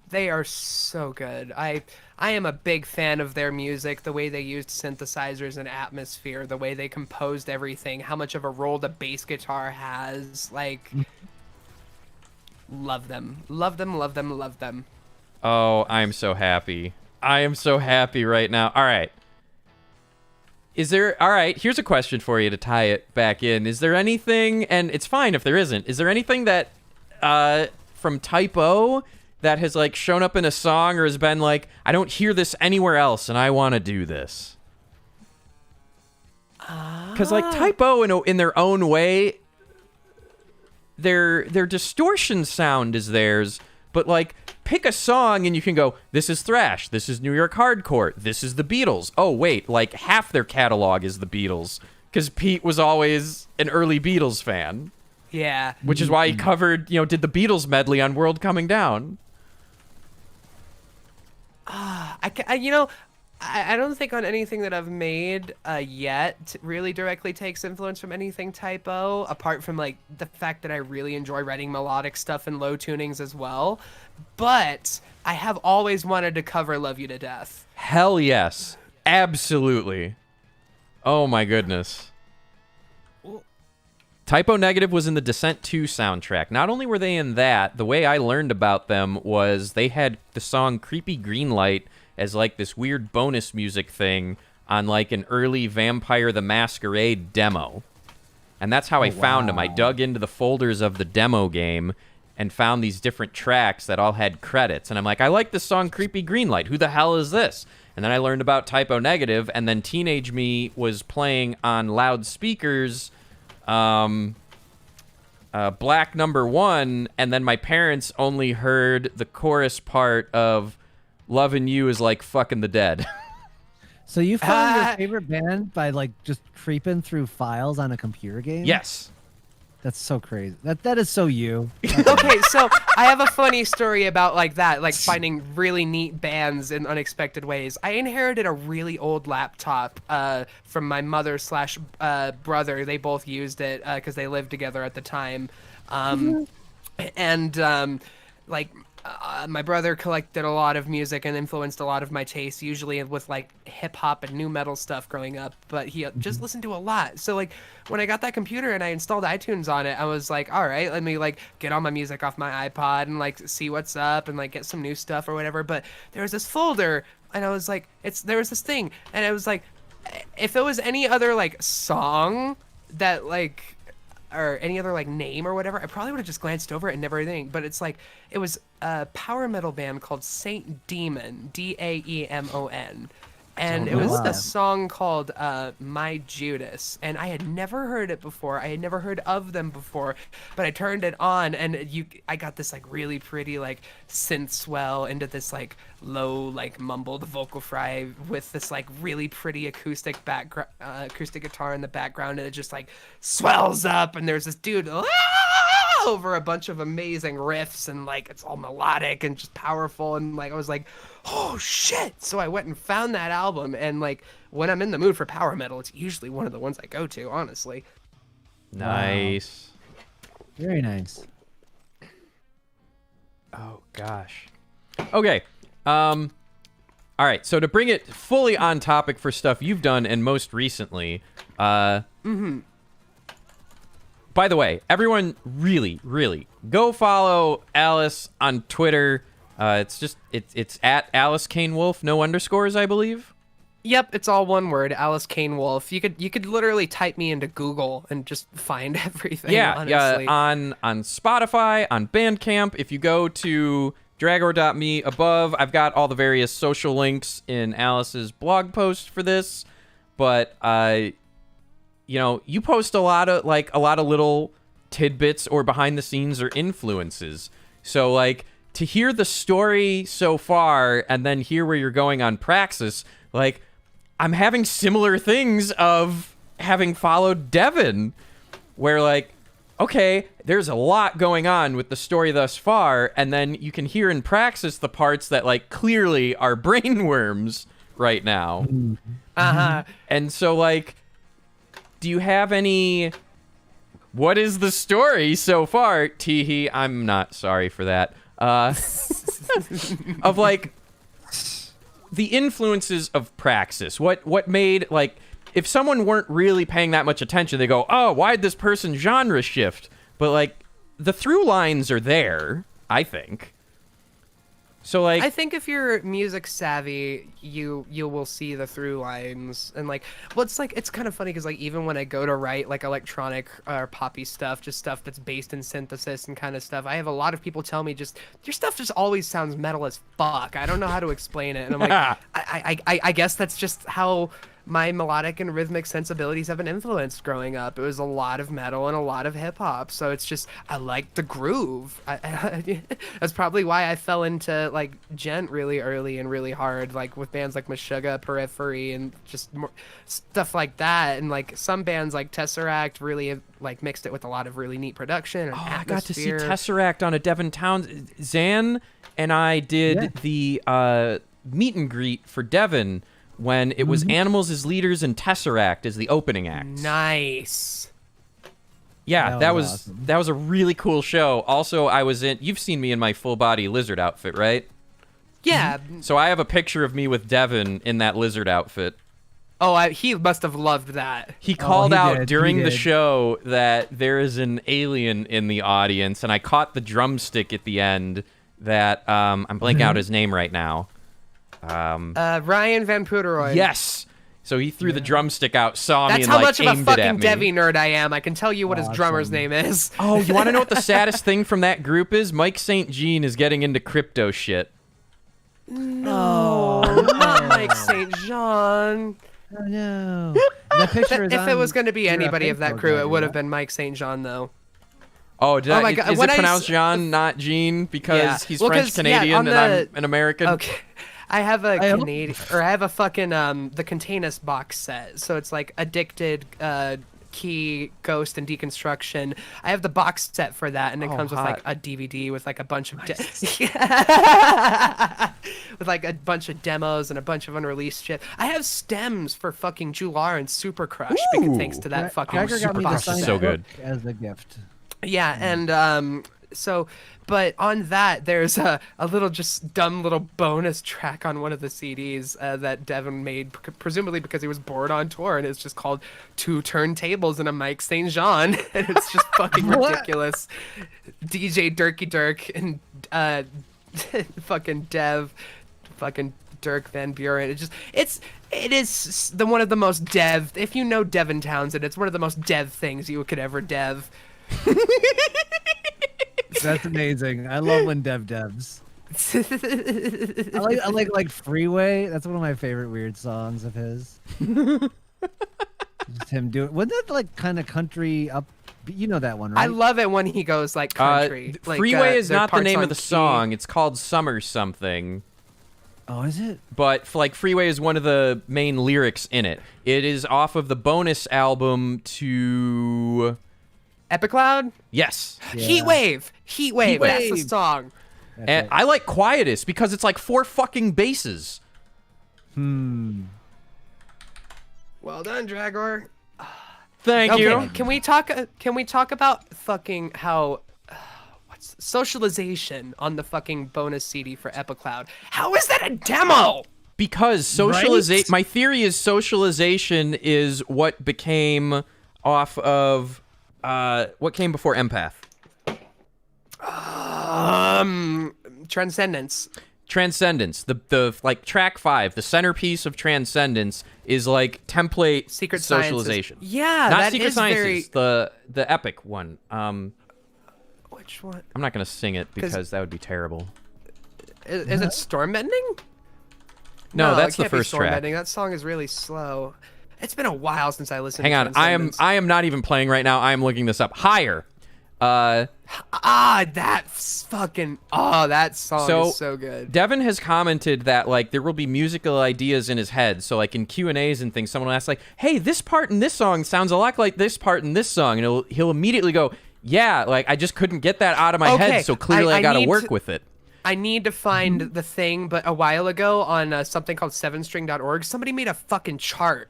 They are so good. I am a big fan of their music, the way they used synthesizers and atmosphere, the way they composed everything, how much of a role the bass guitar has. Like, love them. Love them, love them, love them. Oh, I'm so happy. I am so happy right now. All right. All right, here's a question for you to tie it back in. Is there anything, and it's fine if there isn't, is there anything that, from Typo that has, like, shown up in a song or has been like, I don't hear this anywhere else and I want to do this? Because, like, Typo, in their own way, their distortion sound is theirs, but, like, pick a song and you can go, this is thrash, this is New York hardcore, this is the Beatles. Oh, wait, like, half their catalog is the Beatles, because Pete was always an early Beatles fan, Yeah. which is why he covered, did the Beatles medley on World Coming Down. I don't think on anything that I've made yet really directly takes influence from anything Typo, apart from like the fact that I really enjoy writing melodic stuff and low tunings as well. But I have always wanted to cover Love You to Death. Hell yes. Absolutely. Oh my goodness. Typo Negative was in the Descent 2 soundtrack. Not only were they in that, the way I learned about them was they had the song Creepy Green Light as like this weird bonus music thing on like an early Vampire the Masquerade demo. And that's how I found them. I dug into the folders of the demo game, and found these different tracks that all had credits. And I'm like, I like this song Creepy Greenlight. Who the hell is this? And then I learned about Typo Negative, and then teenage me was playing on loudspeakers Black Number One, and then my parents only heard the chorus part of Lovin' You is like fucking the dead. So you found your favorite band by like just creeping through files on a computer game? Yes. That's so crazy. That is so you. Okay, so I have a funny story about like that, like finding really neat bands in unexpected ways. I inherited a really old laptop from my mother slash brother. They both used it because they lived together at the time, and my brother collected a lot of music and influenced a lot of my tastes, usually with like hip hop and new metal stuff growing up, but he just listened to a lot. So like when I got that computer and I installed iTunes on it, I was like, all right, let me like get all my music off my iPod and like see what's up and like get some new stuff or whatever. But there was this folder and I was like, there was this thing and I was like, if it was any other like song that like, or any other like name or whatever, I probably would have just glanced over it and never anything. But it's like it was a power metal band called Saint Demon, Daemon, and it was a song called My Judas, and I had never heard it before. I had never heard of them before, but I turned it on and I got this like really pretty like synth swell into this like low like mumbled vocal fry with this like really pretty acoustic guitar in the background, and it just like swells up and there's this dude over a bunch of amazing riffs and like it's all melodic and just powerful, and like I was like, oh shit. So I went and found that album, and like when I'm in the mood for power metal, it's usually one of the ones I go to, honestly. Nice. Wow. Very nice. Oh gosh. Okay. All right. So to bring it fully on topic for stuff you've done and most recently, by the way, everyone really, really go follow Alice on Twitter. It's at Alice Kane Wolf, no underscores, I believe. Yep, it's all one word, Alice Kane Wolf. You could literally type me into Google and just find everything. Yeah, honestly. on Spotify, on Bandcamp. If you go to Draggor.me above, I've got all the various social links in Alice's blog post for this. But you post a lot of little tidbits or behind the scenes or influences. So like to hear the story so far and then hear where you're going on Praxis, like I'm having similar things of having followed Devin, where like, okay, there's a lot going on with the story thus far, and then you can hear in Praxis the parts that like clearly are brainworms right now. And so like, do you have any, what is the story so far? Teehee, I'm not sorry for that. Of like the influences of Praxis. What made, like, if someone weren't really paying that much attention, they go, oh, why'd this person genre shift? But like the through lines are there, I think. So like, I think if you're music savvy, you will see the through lines, and like, well, it's kind of funny because like even when I go to write like electronic or poppy stuff, just stuff that's based in synthesis and kind of stuff, I have a lot of people tell me just your stuff just always sounds metal as fuck. I don't know how to explain it, and I'm like, I guess that's just how my melodic and rhythmic sensibilities have been influenced growing up. It was a lot of metal and a lot of hip hop, so it's just I like the groove. That's probably why I fell into like gent really early and really hard, like with bands like Meshuggah, Periphery, and just more stuff like that. And like some bands like Tesseract really like mixed it with a lot of really neat production and atmosphere. I got to see Tesseract on a Devin Towns. Zan and I did the meet and greet for Devin when it was Animals as Leaders and Tesseract as the opening act. Nice. Yeah, that was a really cool show. Also, I was in, you've seen me in my full body lizard outfit, right? Yeah. So I have a picture of me with Devin in that lizard outfit. Oh, he must have loved that. He called out during the show that there is an alien in the audience, and I caught the drumstick at the end that, I'm blanking out his name right now. Ryan Van Puteroy. Yes. So he threw the drumstick out, saw me, That's and how like much of a aimed it at fucking me. Devi nerd I am. I can tell you what his drummer's Awesome. name is. Oh, you want to know what the saddest thing from that group is? Mike St. Jean is getting into crypto shit. No, not Mike St. Jean. Oh no. That picture is If it on was going to be your, anybody of that Facebook, crew, it Draggor, would have right? been Mike St. Jean, though. Oh, did Oh I, my God, is when it I pronounced s- Jean, not Jean, because Yeah. he's Well, 'cause, French Canadian on and I'm the- an American? Okay. I have a I hope- Canadian, or I have a fucking the Containus box set. So it's like Addicted, Key, Ghost, and Deconstruction. I have the box set for that, and it Oh, comes with hot. like a DVD with like a bunch of with like a bunch of demos and a bunch of unreleased shit. I have stems for fucking Jular and Super Crush, Ooh. thanks to that fucking Draggor got me the box Crush is set. signed so good. book as a gift. Yeah, and so, but on that, there's a little just dumb little bonus track on one of the CDs that Devin made, presumably because he was bored on tour, and it's just called Two Turntables and a Mike St. Jean, and it's just fucking What? ridiculous. DJ Dirky Dirk and fucking Dev, fucking Dirk Van Buren. It is the one of the most Dev. If you know Devin Townsend, it's one of the most Dev things you could ever Dev. That's amazing. I love when devs. I like Freeway. That's one of my favorite weird songs of his. Just him doing. Wasn't that like kind of country up? You know that one, right? I love it when he goes like country. Like, Freeway is there are not the parts name on of the key. song. It's called Summer Something. Oh, is it? But like Freeway is one of the main lyrics in it. It is off of the bonus album to Epicloud? yes. Yeah. Heatwave. Heatwave. That's the Heatwave. song. That's And it. I like Quietus because it's like 4 fucking basses. Hmm. Well done, Draggor. Thank Okay, you. can we talk about fucking how what's socialization on the fucking bonus CD for Epicloud? How is that a demo? Because socialization, Right? my theory is socialization is what became off of what came before Empath. Transcendence. Transcendence, the like track 5, the centerpiece of Transcendence is like template Secret Sciences. socialization. Yeah, not that Secret is Sciences, very- the epic one. Which one? I'm not gonna sing it 'Cause- because that would be terrible. Is it Stormbending? No, that's it the can't be first track. Stormbending. That song is really slow. It's been a while since I listened. Hang to on, Transcendence. I am not even playing right now. I am looking this up. Higher. That's fucking. Oh, that song So, is so good. Devin has commented that like there will be musical ideas in his head. So like in Q&As and things, someone will ask like, "Hey, this part in this song sounds a lot like this part in this song," and he'll immediately go, "Yeah, like I just couldn't get that out of my Okay, head, so clearly I got to need work to- with it." I need to find the thing, but a while ago on something called 7string.org, somebody made a fucking chart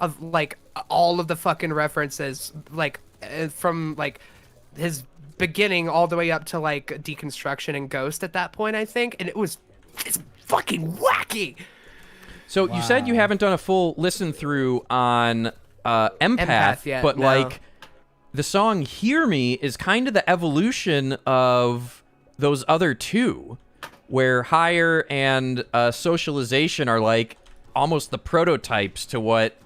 of like all of the fucking references, like from like his beginning all the way up to like Deconstruction and Ghost at that point, I think, and it's fucking wacky. So you said you haven't done a full listen through on Empath yet, but no. like the song "Hear Me" is kind of the evolution of those other two, where Higher and Socialization are like almost the prototypes to what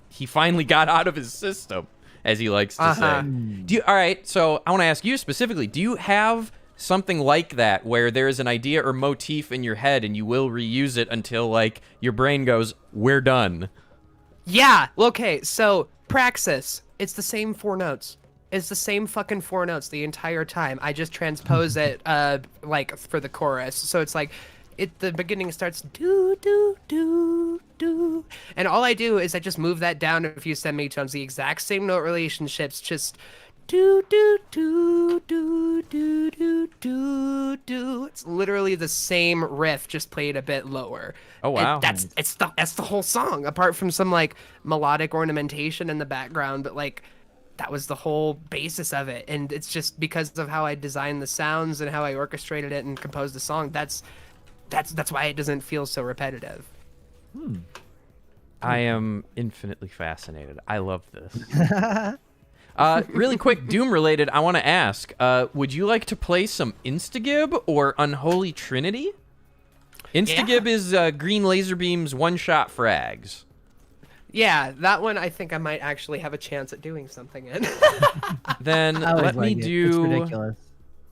he finally got out of his system, as he likes to say. All right, so I want to ask you specifically, do you have something like that where there's an idea or motif in your head and you will reuse it until like your brain goes, "We're done"? Yeah. Okay. So Praxis, it's the same 4 notes. It's the same fucking 4 notes the entire time. I just transpose it, like for the chorus. So it's like, the beginning starts do do do do, and all I do is I just move that down a few semitones. The exact same note relationships, just do do do do do do do do. It's literally the same riff, just played a bit lower. Oh, wow. And that's the whole song, apart from some like melodic ornamentation in the background, but like that was the whole basis of it. And it's just because of how I designed the sounds and how I orchestrated it and composed the song. That's why it doesn't feel so repetitive. I am infinitely fascinated. I love this. Really quick, Doom related, I want to ask, would you like to play some Instagib or Unholy Trinity? Instagib is Green Laser Beam's one-shot frags. Yeah, that one I think I might actually have a chance at doing something in. Then I always let me like it. It's do ridiculous.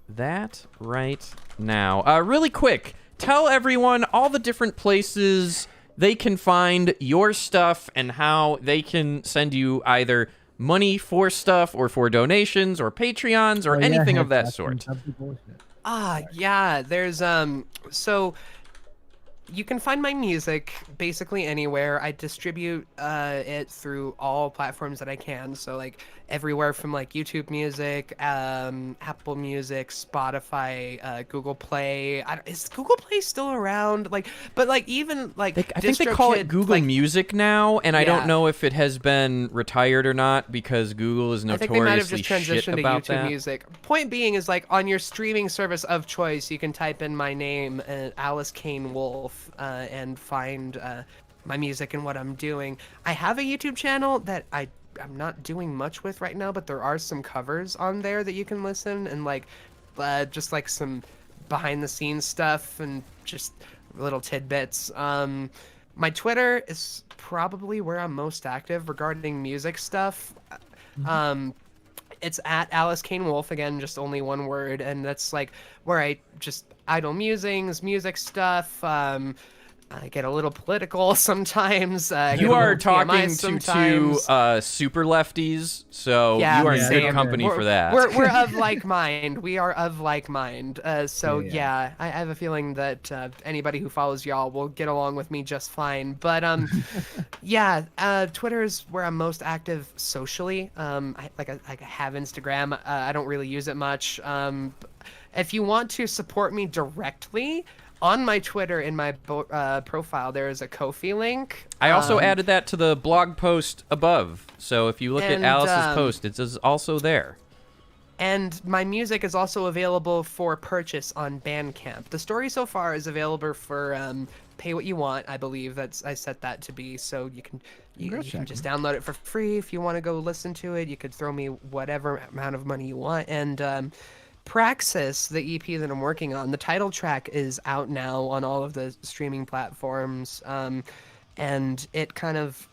that right now. Really quick, tell everyone all the different places they can find your stuff and how they can send you either money for stuff or for donations or Patreons or Oh, yeah, anything of that headshots and sort. tubby bullshit. Yeah, there's so you can find my music basically anywhere. I distribute it through all platforms that I can. So like everywhere from like YouTube Music, Apple Music, Spotify, Google Play. Is Google Play still around? Like, but like even like I think they call it DistroKid, Google like, Music now, and I Yeah. don't know if it has been retired or not because Google is I think they might have notoriously just shit transitioned to about YouTube that. Music. Point being is like on your streaming service of choice, you can type in my name, Alice Kane Wolf, and find my music and what I'm doing. I have a YouTube channel that I'm not doing much with right now, but there are some covers on there that you can listen and like just like some behind the scenes stuff and just little tidbits. My Twitter is probably where I'm most active regarding music stuff. It's at Alice Kane Wolf, again, just only one word, and that's like where I just idle musings, music stuff. I get a little political sometimes. I get You a are little TMI talking to sometimes. super lefties, so Yeah, you are in same. good company We're- for that. We're of like mind. We are of like mind. So Yeah. yeah, I have a feeling that anybody who follows y'all will get along with me just fine. But yeah, Twitter is where I'm most active socially. I have Instagram. I don't really use it much. If you want to support me directly, on my Twitter, in my profile, there is a Ko-fi link. I also added that to the blog post above, so if you look at and, Alice's post, it is also there. And my music is also available for purchase on Bandcamp. The story so far is available for pay what you want. I believe I set that to be, so you can just download it for free if you want to go listen to it. You could throw me whatever amount of money you want. And Praxis, the EP that I'm working on, the title track is out now on all of the streaming platforms, and it kind of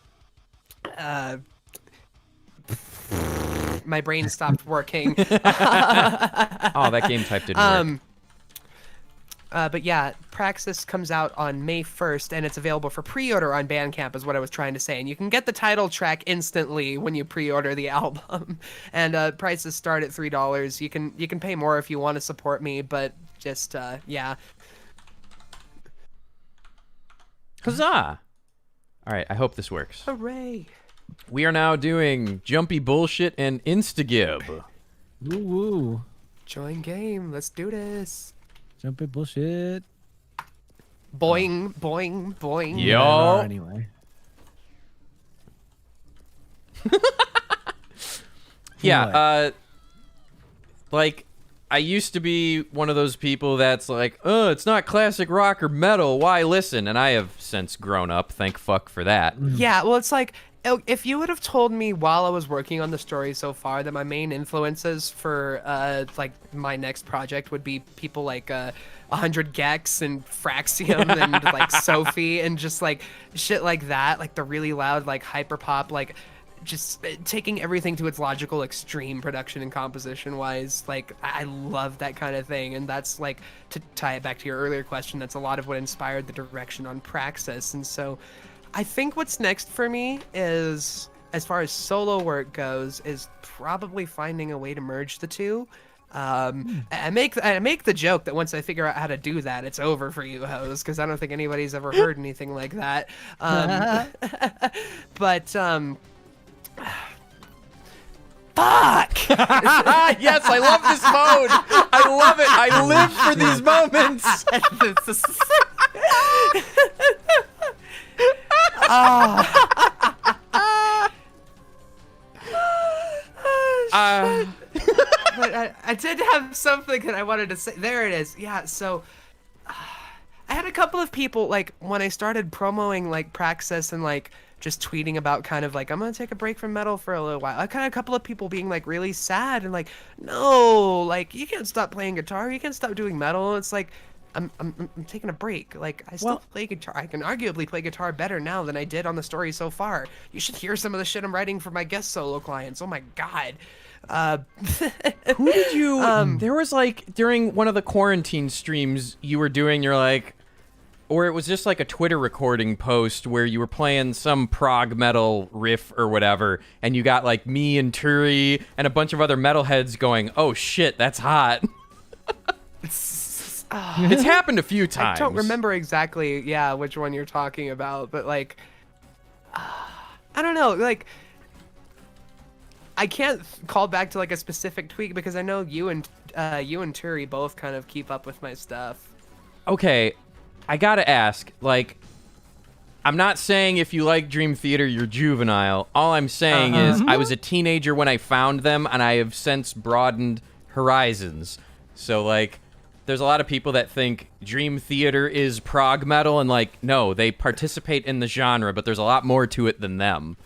my brain stopped working. Oh, that game type didn't work. But yeah, Praxis comes out on May 1st, and it's available for pre-order on Bandcamp, is what I was trying to say. And you can get the title track instantly when you pre-order the album. And prices start at $3. You can pay more if you want to support me, but just yeah. Huzzah! All right, I hope this works. Hooray! We are now doing Jumpy Bullshit and Instagib. Woo woo. Join game. Let's do this. Jumpy bullshit. Boing, boing, boing. Yo. Anyway. Yeah, like, I used to be one of those people that's like, oh, it's not classic rock or metal, why listen? And I have since grown up, thank fuck for that. Yeah, well, it's like, if you would have told me while I was working on the story so far that my main influences for, like, my next project would be people like, 100 Gex and Fraxium and, like, Sophie and just, like, shit like that, like, the really loud, like, hyperpop, like, just taking everything to its logical extreme production and composition wise, like I love that kind of thing. And that's like, to tie it back to your earlier question, that's a lot of what inspired the direction on Praxis. And so I think what's next for me is, as far as solo work goes, is probably finding a way to merge the two. I make the joke that once I figure out how to do that, it's over for you hoes, because I don't think anybody's ever heard anything like that. But fuck! Yes, I love this mode. I love it. I live for these moments. But I did have something that I wanted to say. There it is. Yeah, so I had a couple of people, like, when I started promoting, like, Praxis and, like, just tweeting about kind of, like, I'm gonna take a break from metal for a little while. I kind of a couple of people being, like, really sad and, like, no, like, you can't stop playing guitar. You can't stop doing metal. It's like, I'm taking a break. Like, I still play guitar. I can arguably play guitar better now than I did on the story so far. You should hear some of the shit I'm writing for my guest solo clients. Oh my god. Who did you? There was like during one of the quarantine streams you were doing. You're like, or it was just like a Twitter recording post where you were playing some prog metal riff or whatever, and you got like me and Turi and a bunch of other metalheads going, "Oh shit, that's hot." It's happened a few times. I don't remember exactly, which one you're talking about, but like, I don't know, like, I can't call back to like a specific tweet because I know you and Turi both kind of keep up with my stuff. Okay, I gotta ask, like, I'm not saying if you like Dream Theater, you're juvenile. All I'm saying is I was a teenager when I found them, and I have since broadened horizons. So, like, there's a lot of people that think Dream Theater is prog metal, and, like, no, they participate in the genre, but there's a lot more to it than them.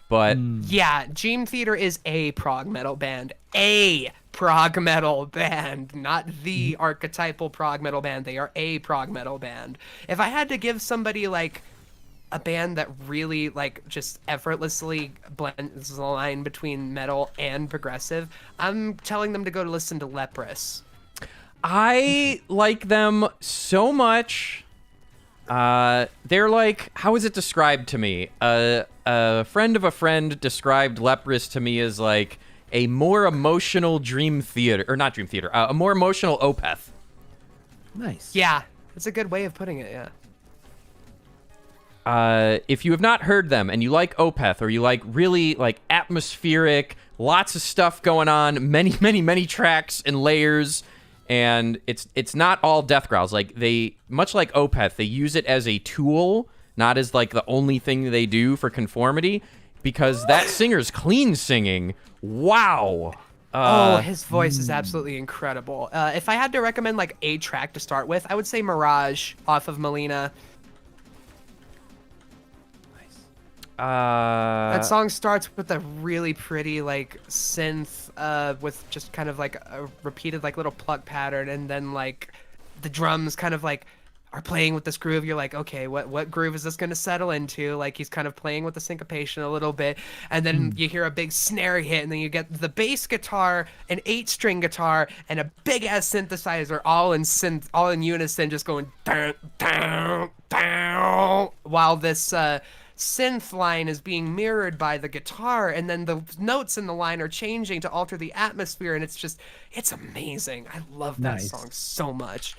But yeah, Dream Theater is a prog metal band. A prog metal band, not the archetypal prog metal band. They are a prog metal band. If I had to give somebody, like, a band that really, like, just effortlessly blends the line between metal and progressive, I'm telling them to go to listen to Leprous. I like them so much. They're like, how is it described to me? A friend of a friend described Leprous to me as like a more emotional Dream Theater, or not Dream Theater, a more emotional Opeth. Nice. Yeah, that's a good way of putting it, yeah. If you have not heard them and you like Opeth, or you like really like atmospheric, lots of stuff going on, many tracks and layers, and it's not all death growls. Like, they, much like Opeth, they use it as a tool, not as like the only thing they do for conformity, because that singer's clean singing. Wow. His voice is absolutely incredible. If I had to recommend like a track to start with, I would say Mirage off of Melina. That song starts with a really pretty like synth with just kind of like a repeated like little pluck pattern, and then like the drums kind of like are playing with this groove. You're like, okay, what groove is this going to settle into? Like, he's kind of playing with the syncopation a little bit, and then you hear a big snare hit, and then you get the bass guitar, an 8-string guitar, and a big ass synthesizer all in unison, just going down down down, while this synth line is being mirrored by the guitar, and then the notes in the line are changing to alter the atmosphere, and it's amazing. I love that song so much.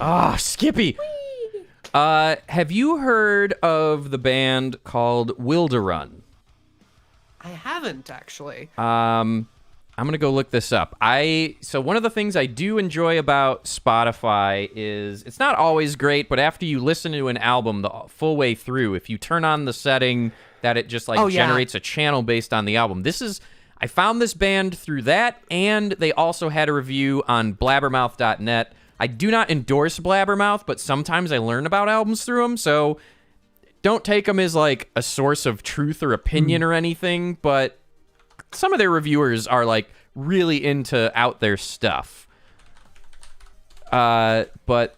Ah, Skippy. Have you heard of the band called Wilderun? I haven't, actually. I'm gonna go look this up. So one of the things I do enjoy about Spotify is it's not always great, but after you listen to an album the full way through, if you turn on the setting that it just like generates a channel based on the album. I found this band through that, and they also had a review on blabbermouth.net. I do not endorse Blabbermouth, but sometimes I learn about albums through them, so don't take them as like a source of truth or opinion or anything, but some of their reviewers are like really into out there stuff. But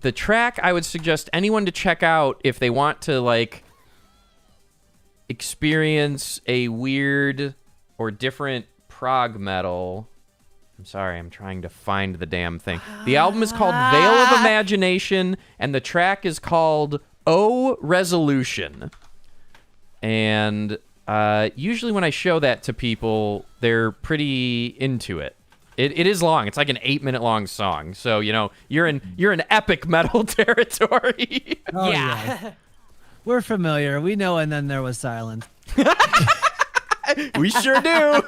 the track I would suggest anyone to check out if they want to like experience a weird or different prog metal. I'm sorry, I'm trying to find the damn thing. The album is called Veil of Imagination, and the track is called O Resolution. And usually when I show that to people, they're pretty into it. It is long. It's like an 8-minute long song. So, you know, you're in epic metal territory. Oh, yeah. We're familiar. We know, and then there was silence. We sure do.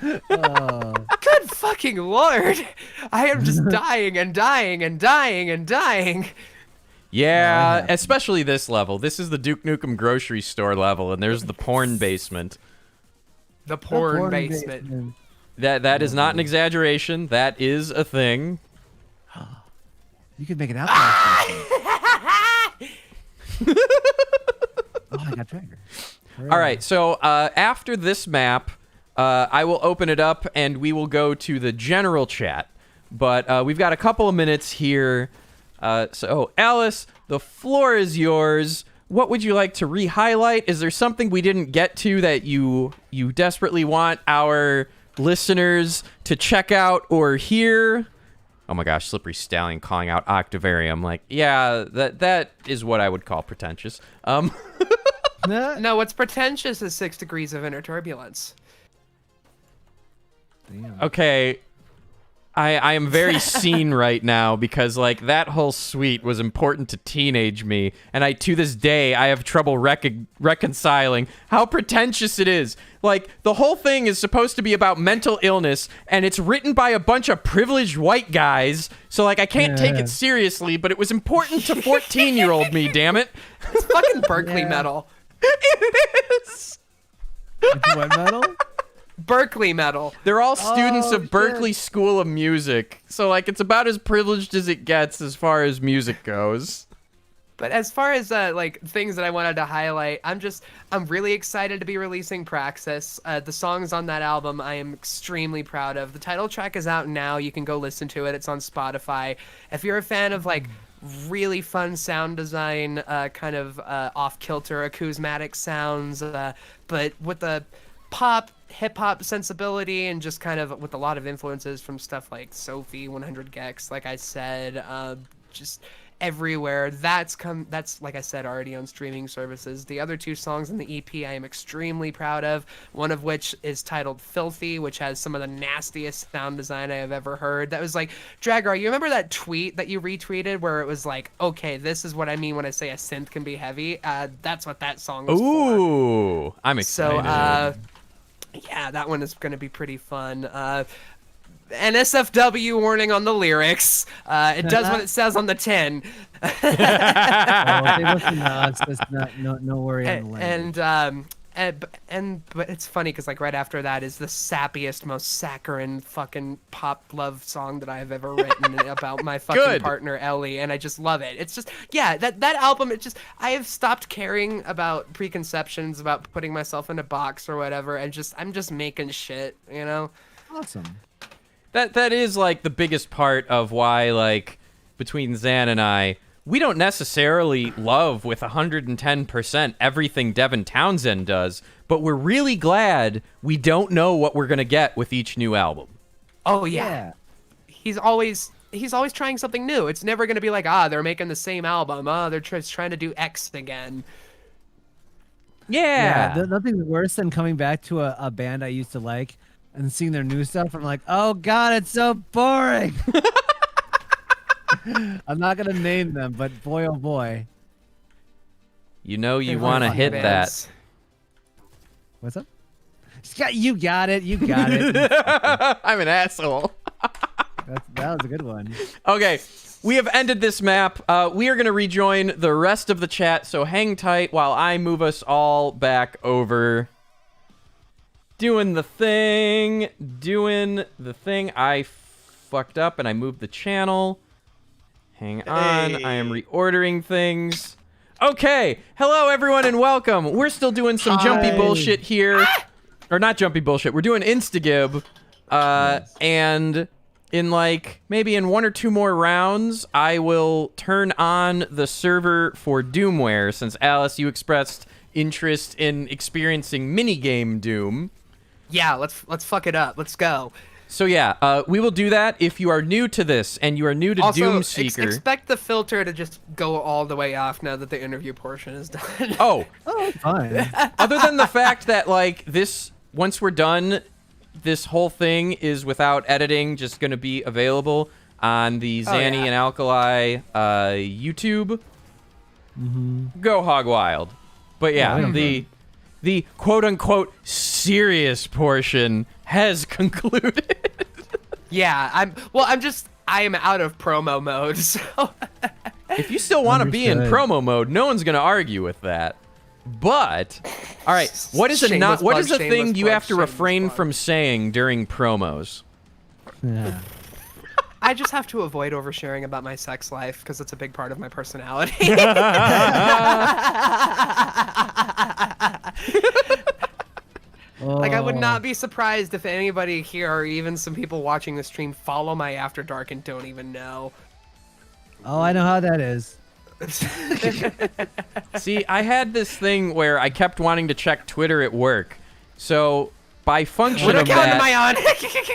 Good fucking lord. I am just dying and dying and dying and dying. Yeah, especially this level. This is the Duke Nukem grocery store level, and there's the porn basement. The porn basement. That is not an exaggeration. That is a thing. You could make an out. I got Draggor. All right, so after this map, I will open it up, and we will go to the general chat, but we've got a couple of minutes here. So, Alice, the floor is yours. What would you like to re-highlight? Is there something we didn't get to that you desperately want our listeners to check out or hear? Oh my gosh, Slippery Stallion calling out Octavarium. Like, yeah, that is what I would call pretentious. No, what's pretentious is 6 degrees of inner turbulence. Damn. Okay, I am very seen right now because, like, that whole suite was important to teenage me, and to this day, I have trouble reconciling how pretentious it is. Like, the whole thing is supposed to be about mental illness, and it's written by a bunch of privileged white guys, so, like, I can't take it seriously, but it was important to 14-year-old me, damn it. It's fucking Berkeley metal. It is! It's what metal? Berkeley metal. They're all students of shit. Berkeley School of Music, so, like, it's about as privileged as it gets as far as music goes. But as far as like things that I wanted to highlight, I'm really excited to be releasing Praxis. The songs on that album I am extremely proud of. The title track is out now. You can go listen to it. It's on Spotify. If you're a fan of like really fun sound design, kind of off-kilter acousmatic sounds, but with the pop hip-hop sensibility and just kind of with a lot of influences from stuff like Sophie 100 Gex, like I said, just everywhere. That's like I said, already on streaming services. The other 2 songs in the EP I am extremely proud of, one of which is titled Filthy, which has some of the nastiest sound design I have ever heard. That was like, Draggor, you remember that tweet that you retweeted where it was like, okay, this is what I mean when I say a synth can be heavy? That's what that song was for. Ooh, I'm excited. So, yeah, that one is going to be pretty fun. NSFW warning on the lyrics. It does what it says on the tin. Oh, they listen to us. That's no worry on the language. But it's funny because like right after that is the sappiest, most saccharine fucking pop love song that I have ever written about my fucking partner Ellie, and I just love it. It's just that album. I have stopped caring about preconceptions about putting myself in a box or whatever, and I'm just making shit, you know. Awesome. That is like the biggest part of why, like, between Zan and I, we don't necessarily love with 110% everything Devin Townsend does, but we're really glad we don't know what we're gonna get with each new album. Oh yeah. He's always trying something new. It's never gonna be like, they're making the same album. They're just trying to do X again. Yeah. Nothing worse than coming back to a band I used to like and seeing their new stuff. I'm like, oh god, it's so boring. I'm not gonna name them, but boy, oh boy. You know you want to hit that. What's up? You got it. You got it. I'm an asshole. That was a good one. Okay, we have ended this map. We are going to rejoin the rest of the chat, so hang tight while I move us all back over. Doing the thing. I fucked up and I moved the channel. Hang on. Hey. I am reordering things. Okay. Hello, everyone, and welcome. We're still doing some jumpy bullshit here. Or not jumpy bullshit. We're doing Instagib. And in maybe in 1 or 2 more rounds, I will turn on the server for Doomware, since Alice, you expressed interest in experiencing minigame Doom. Yeah, let's fuck it up. Let's go. So yeah, we will do that. If you are new to this and you are new to Also, Doom Seeker, expect the filter to just go all the way off now that the interview portion is done. oh, Fine. other than the fact that this, once we're done, this whole thing is without editing, just going to be available on the Zanny and Alkali YouTube. Go hog wild. But yeah, the quote-unquote serious portion has concluded. Yeah, I am out of promo mode, so If you still want to be in Understood. promo mode, no one's going to argue with that. But, all right, what is a thing you have to refrain from saying during promos? Yeah. I just have to avoid oversharing about my sex life because it's a big part of my personality. Oh. Like I would not be surprised if anybody here or even some people watching the stream follow my After Dark and don't even know. Oh, I know how that is. See, I had this thing where I kept wanting to check Twitter at work. So, by function What of account am that, I on?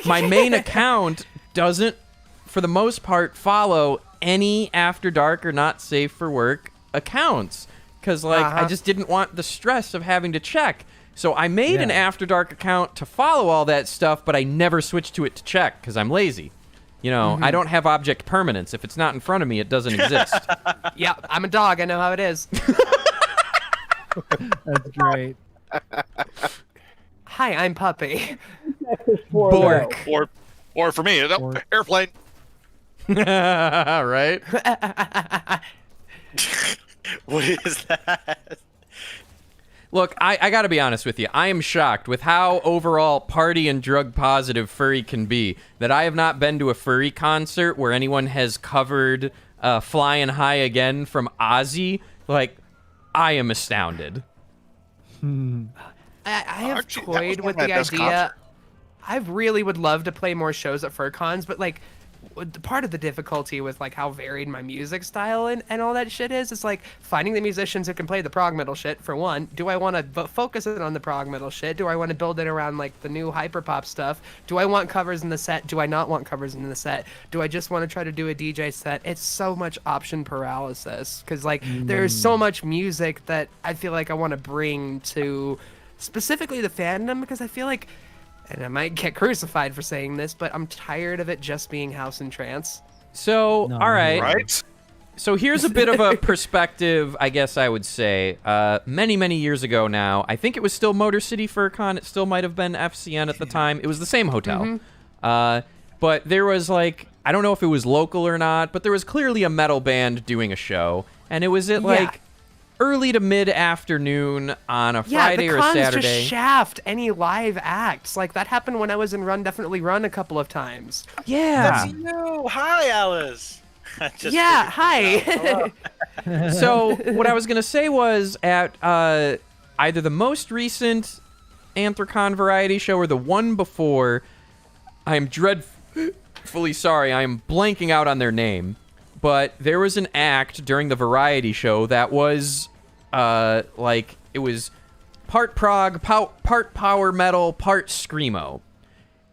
my main account doesn't, for the most part, follow any After Dark or Not Safe for Work accounts. Because, like, I just didn't want the stress of having to check. So I made an After Dark account to follow all that stuff, but I never switched to it to check because I'm lazy. You know, I don't have object permanence. If it's not in front of me, it doesn't exist. Yeah, I'm a dog. I know how it is. That's great. Hi, I'm Puppy. Bork. Or for me, airplane. Right? What is that? Look, I gotta be honest with you. I am shocked with how overall party and drug positive furry can be. That I have not been to a furry concert where anyone has covered Flying High Again from Ozzy. Like, I am astounded. I have Archie, that was toyed one with of my the best idea. concerts. I really would love to play more shows at FurCons, but like, part of the difficulty with like how varied my music style and all that shit is like finding the musicians who can play the prog metal shit. For one, do I want to focus it on the prog metal shit? Do I want to build it around like the new hyperpop stuff? Do I want covers in the set? Do I not want covers in the set? Do I just want to try to do a DJ set? It's so much option paralysis because like there's so much music that I feel like I want to bring to specifically the fandom, because I feel like, and I might get crucified for saying this, but I'm tired of it just being house and trance. So, No, all right. Right? So here's a bit of a perspective, I guess I would say. Many, many years ago now, I think it was still Motor City FurCon. It still might have been FCN at the time. It was the same hotel. But there was like, I don't know if it was local or not, but there was clearly a metal band doing a show. And it was at like early to mid-afternoon on a Friday or a cons Saturday. just shaft any live acts. Like, that happened when I was in Run Definitely Run a couple of times. Yeah. That's you. Hi, Alice. Just Yeah, figured it out. hi. So what I was going to say was at either the most recent Anthrocon variety show or the one before, I am dreadfully sorry, I am blanking out on their name, but there was an act during the variety show that was like, it was part prog, part power metal, part screamo.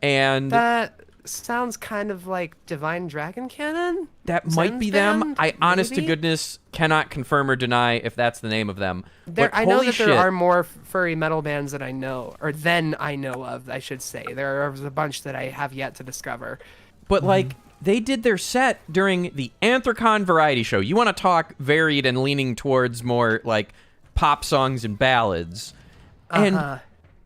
And That sounds kind of like Divine Dragon Cannon? that might be Zen's them. band, I honest to maybe? goodness cannot confirm or deny if that's the name of them. But I know holy that there shit. are more furry metal bands that I know, or than I know of, I should say. There are a bunch that I have yet to discover. But like, they did their set during the Anthrocon variety show. You want to talk varied and leaning towards more like pop songs and ballads. And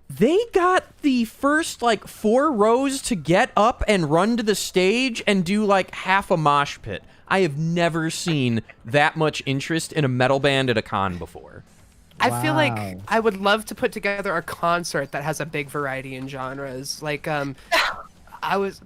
they got the first like 4 rows to get up and run to the stage and do like half a mosh pit. I have never seen that much interest in a metal band at a con before. I feel like Wow. I would love to put together a concert that has a big variety in genres. Like,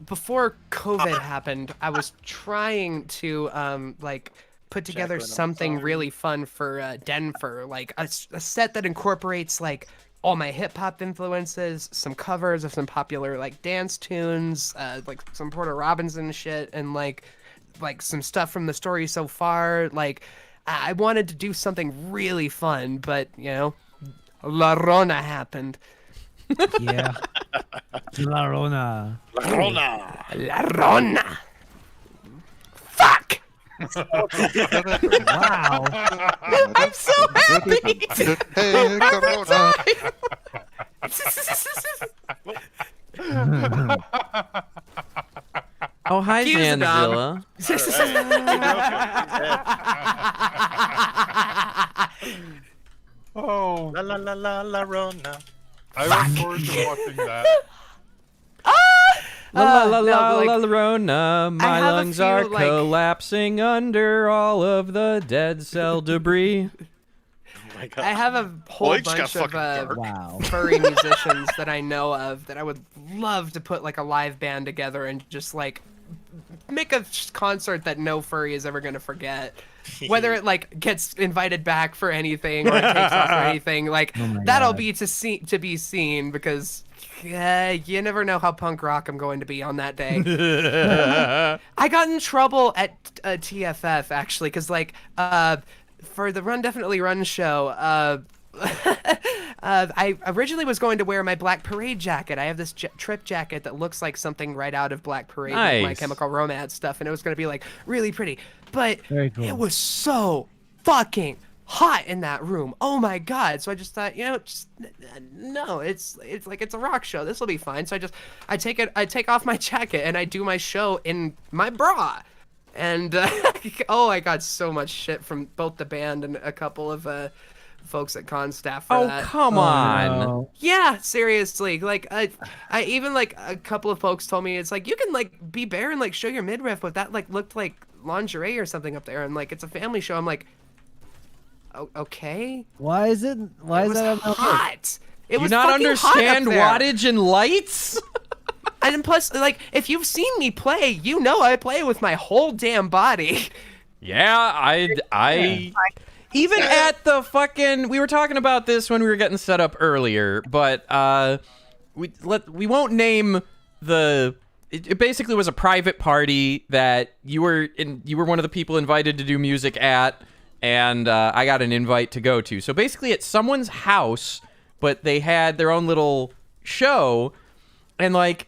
before COVID happened, I was trying to, like, put together Jacqueline, I'm something sorry. really fun for Denver. Like, a set that incorporates, like, all my hip-hop influences, some covers of some popular, like, dance tunes, like, some Porter Robinson shit, and, like some stuff from the story so far. Like, I wanted to do something really fun, but, you know, La Rona happened. Yeah. La Rona. Rona. La Rona! Fuck! Wow. I'm so happy. Hey, Corona. Oh, hi, Excuse them. Zanzilla. Oh, La la la la la Rona. I look forward to watching that. La la la no, la but, la like, Rona. My have a lungs few, are like- collapsing under all of the dead cell debris. Oh my God. I have a whole Well, it just got bunch of fucking dark. Wow. furry musicians that I know of that I would love to put like a live band together and just like make a concert that no furry is ever gonna forget. Whether it like gets invited back for anything or it takes off for anything, like Oh my that'll God. be to be seen because you never know how punk rock I'm going to be on that day. I got in trouble at TFF actually because like for the Run Definitely Run show. I originally was going to wear my Black Parade jacket. I have this trip jacket that looks like something right out of Black Parade, like My Nice. Chemical Romance stuff, and it was going to be like really pretty. But Very cool. it was so fucking hot in that room. Oh my god! So I just thought, just no. It's like it's a rock show. This will be fine. So I take off my jacket and I do my show in my bra. And I got so much shit from both the band and a couple of folks at con staff for Oh, that. come on. No. Yeah, seriously. Like I even like a couple of folks told me it's like you can like be bare and like show your midriff, but that like looked like lingerie or something up there, and like it's a family show. I'm like, okay. Why is it? Why It is was that? hot. It You was not fucking hot up understand there. wattage and lights? And then plus, like, if you've seen me play, you know I play with my whole damn body. Yeah, I even at the fucking, we were talking about this when we were getting set up earlier, but we won't name the. It basically was a private party that you were one of the people invited to do music at, and I got an invite to go to. So basically, it's someone's house, but they had their own little show, and like.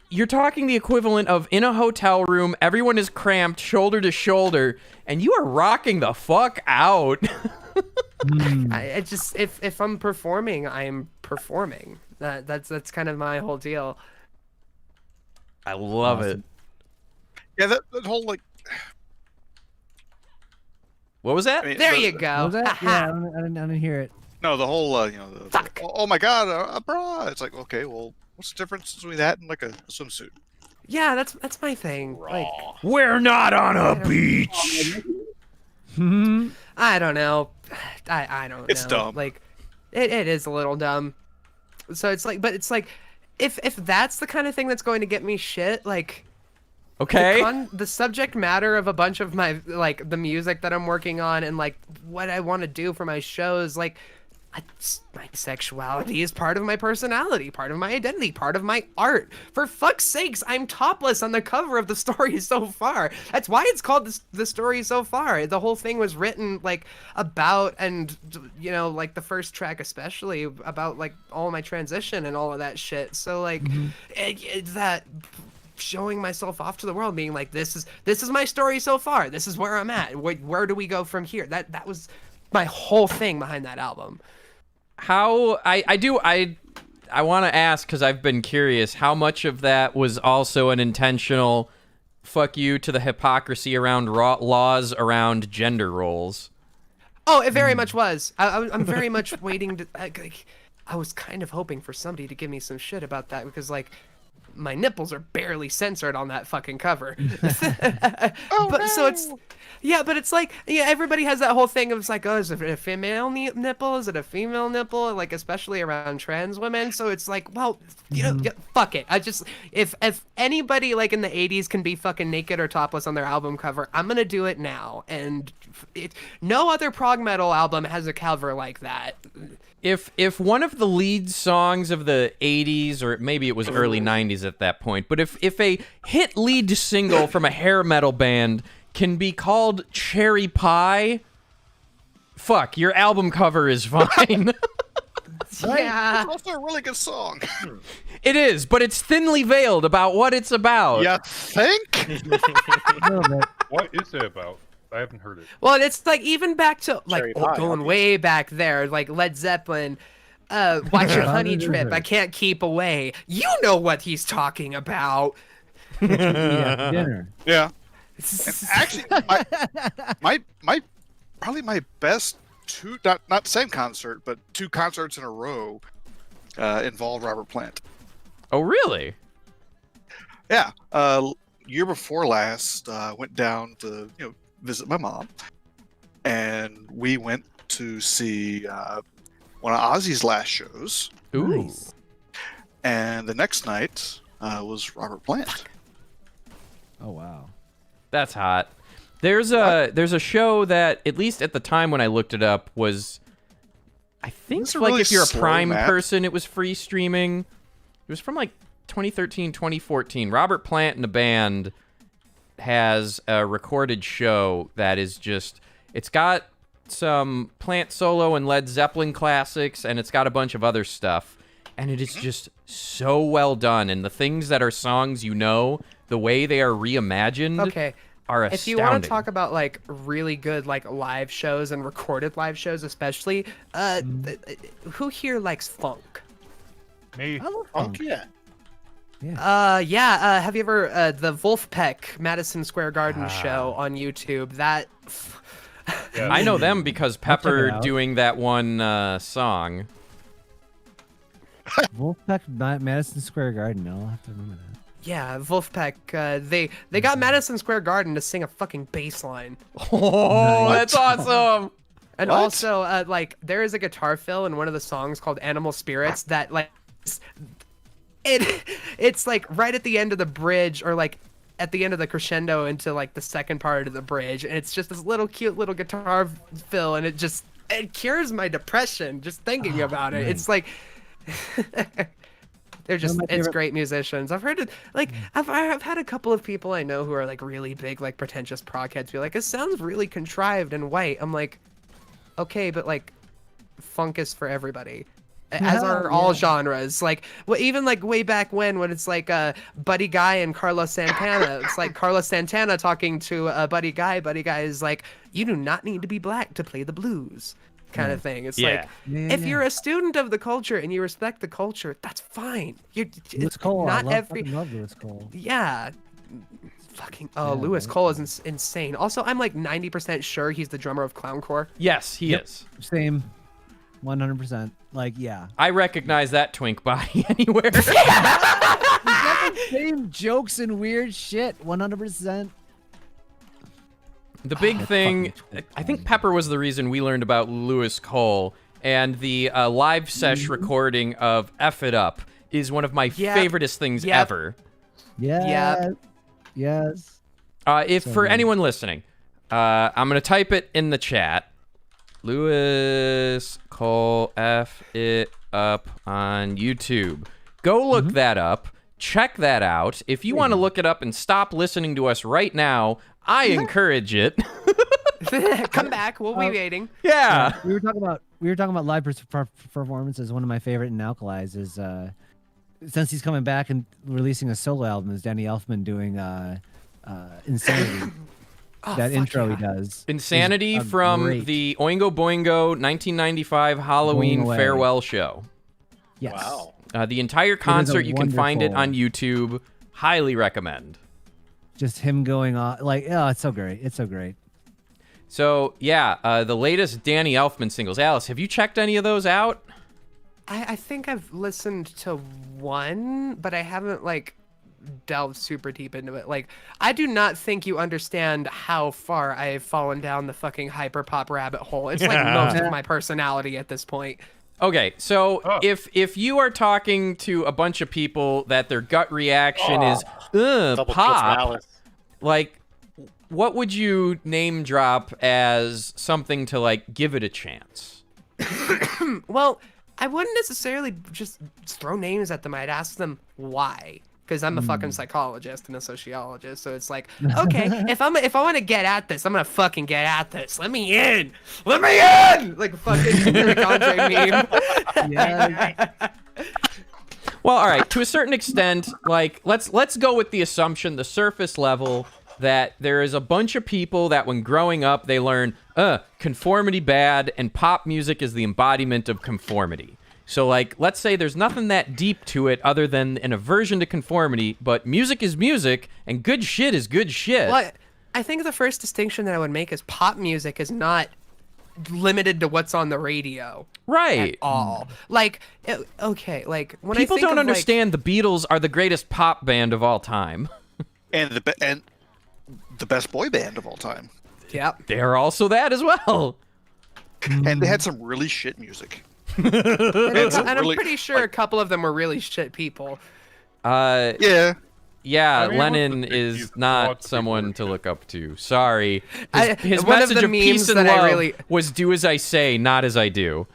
You're talking the equivalent of in a hotel room, everyone is cramped shoulder to shoulder, and you are rocking the fuck out. I just if I'm performing, I'm performing. That's kind of my whole deal. I love it. Yeah, that whole like. What was that? I mean, There the- you go. Was that? Haha. Yeah, I didn't hear it. No, the whole Fuck. oh my god, a bra. It's like, okay, well, what's the difference between that and like a swimsuit? Yeah, that's my thing. Like We're not on a beach. I don't know. I don't know. It's dumb. Like it is a little dumb. So it's like, but it's like, if that's the kind of thing that's going to get me shit, like. Okay. The subject matter of a bunch of my like the music that I'm working on and like what I want to do for my shows, like my sexuality is part of my personality, part of my identity, part of my art. For fuck's sakes, I'm topless on the cover of the story so far. That's why it's called the story so far. The whole thing was written like about, and like the first track especially about like all my transition and all of that shit. So like it's that showing myself off to the world, being like, this is my story so far. This is where I'm at. Where do we go from here? That was my whole thing behind that album. How I want to ask, because I've been curious, how much of that was also an intentional fuck you to the hypocrisy around laws around gender roles? Oh, it very much was. I'm very much waiting to. I was kind of hoping for somebody to give me some shit about that because like. My nipples are barely censored on that fucking cover. So it's but it's like everybody has that whole thing of it's like, oh, is it a female nipple? Is it a female nipple? Like especially around trans women. So it's like, well, fuck it. I just if anybody like in the 80s can be fucking naked or topless on their album cover, I'm gonna do it now. And no other prog metal album has a cover like that. If one of the lead songs of the 80s, or maybe it was early 90s at that point, but if a hit lead single from a hair metal band can be called Cherry Pie, fuck, your album cover is fine. Yeah. It's also a really good song. It is, but it's thinly veiled about what it's about. You think? A little bit. What is it about? I haven't heard it. Well, it's like even back to like Cherry Pie, going way back there, like Led Zeppelin. Watch your honey drip. I can't keep away. You know what he's talking about. Yeah, dinner. Yeah. And actually, my probably my best two, not same concert, but two concerts in a row involved Robert Plant. Oh, really? Yeah. Year before last, went down to visit my mom, and we went to see one of Ozzy's last shows. Ooh. Nice. And the next night was Robert Plant. Oh wow. That's hot. There's a show that, at least at the time when I looked it up, was, I think, These are like really if you're a slow, Prime Matt. person, it was free streaming. It was from like 2013, 2014. Robert Plant and the band has a recorded show that is just, it's got some Plant solo and Led Zeppelin classics, and it's got a bunch of other stuff. And it is just so well done. And the things that are songs you know, the way they are reimagined Okay. are astounding. If you want to talk about like really good like live shows and recorded live shows, especially, who here likes funk? Me. I love Funk, yeah. Have you ever the Wolfpack Madison Square Garden show on YouTube? That Yeah. I know them because check it Pepper out. doing that one song. Wolfpack Madison Square Garden. I'll have to remember that. yeah, Wolfpack. They got Madison Square Garden to sing a fucking bass line. Oh, that's awesome. And What? also, like, there is a guitar fill in one of the songs called "Animal Spirits" that, like, it's like right at the end of the bridge, or like at the end of the crescendo into like the second part of the bridge, and it's just this little cute little guitar fill, and it cures my depression just thinking about it. nice. It's like they're just my it's favorite- great musicians. I've heard it like I've had a couple of people I know who are like really big like pretentious prog heads be like, it sounds really contrived and white. I'm like, okay, but like funk is for everybody, as are all genres. Like, well, even like way back when it's like Buddy Guy and Carlos Santana. It's like Carlos Santana talking to Buddy Guy. Buddy Guy is like, you do not need to be black to play the blues, kind of thing. It's Yeah. like, if you're a student of the culture and you respect the culture, that's fine. Lewis It's Cole. not I every. fucking love Lewis Cole. Yeah. Fucking Yeah, Lewis right. Cole is insane. Also, I'm like 90% sure he's the drummer of Clowncore. Yes, he is. Same. 100%. Like, yeah. I recognize that twink body anywhere. Same jokes and weird shit. 100%. The big That's thing, fucking I think Pepper was the reason we learned about Lewis Cole, and the live sesh recording of F It Up is one of my Yep. favoriteest things Yep. ever. Yes. Yes. If for good. anyone listening, I'm gonna type it in the chat. Lewis Cole F It Up on YouTube. Go look that up. Check that out. If you want to look it up and stop listening to us right now, I encourage it. Come back, we'll be waiting. Yeah. We were talking about live performances. One of my favorite in Alkalies is since he's coming back and releasing a solo album, is Danny Elfman doing Insanity. Oh, That fuck intro yeah. he does. Insanity is from great. the Oingo Boingo 1995 Halloween Blown away. farewell show. Yes. Wow. The entire concert, you can find it on wonderful- YouTube. Highly recommend. Just him going on like, oh, it's so great. It's so great. So, yeah, the latest Danny Elfman singles. Alice, have you checked any of those out? I think I've listened to one, but I haven't like delved super deep into it. Like, I do not think you understand how far I've fallen down the fucking hyperpop rabbit hole. It's like most of my personality at this point. Okay, so Oh. if you are talking to a bunch of people that their gut reaction is, Double kill from pop, Alice. like, what would you name drop as something to, like, give it a chance? Well, I wouldn't necessarily just throw names at them. I'd ask them why. Because I'm a fucking psychologist and a sociologist, so it's like, okay, if I want to get at this, I'm gonna fucking get at this. Let me in, like a fucking Eric Andre meme. Yeah. Well, all right, to a certain extent, like, let's go with the assumption, the surface level, that there is a bunch of people that when growing up, they learn, conformity bad, and pop music is the embodiment of conformity. So, like, let's say there's nothing that deep to it other than an aversion to conformity, but music is music, and good shit is good shit. Well, I think the first distinction that I would make is pop music is not limited to what's on the radio Right. at all. Like, okay, like when People I think don't of, like, understand the Beatles are the greatest pop band of all time. And the best boy band of all time. Yep. They're also that as well. And they had some really shit music. And some I'm really- pretty sure a couple of them were really shit people. Uh, Yeah. Yeah, I mean, Lenin what's the big is deal? not Lots of someone people to look up to. Sorry. I- His one of message the of peace memes and that I love really- was do as I say, not as I do.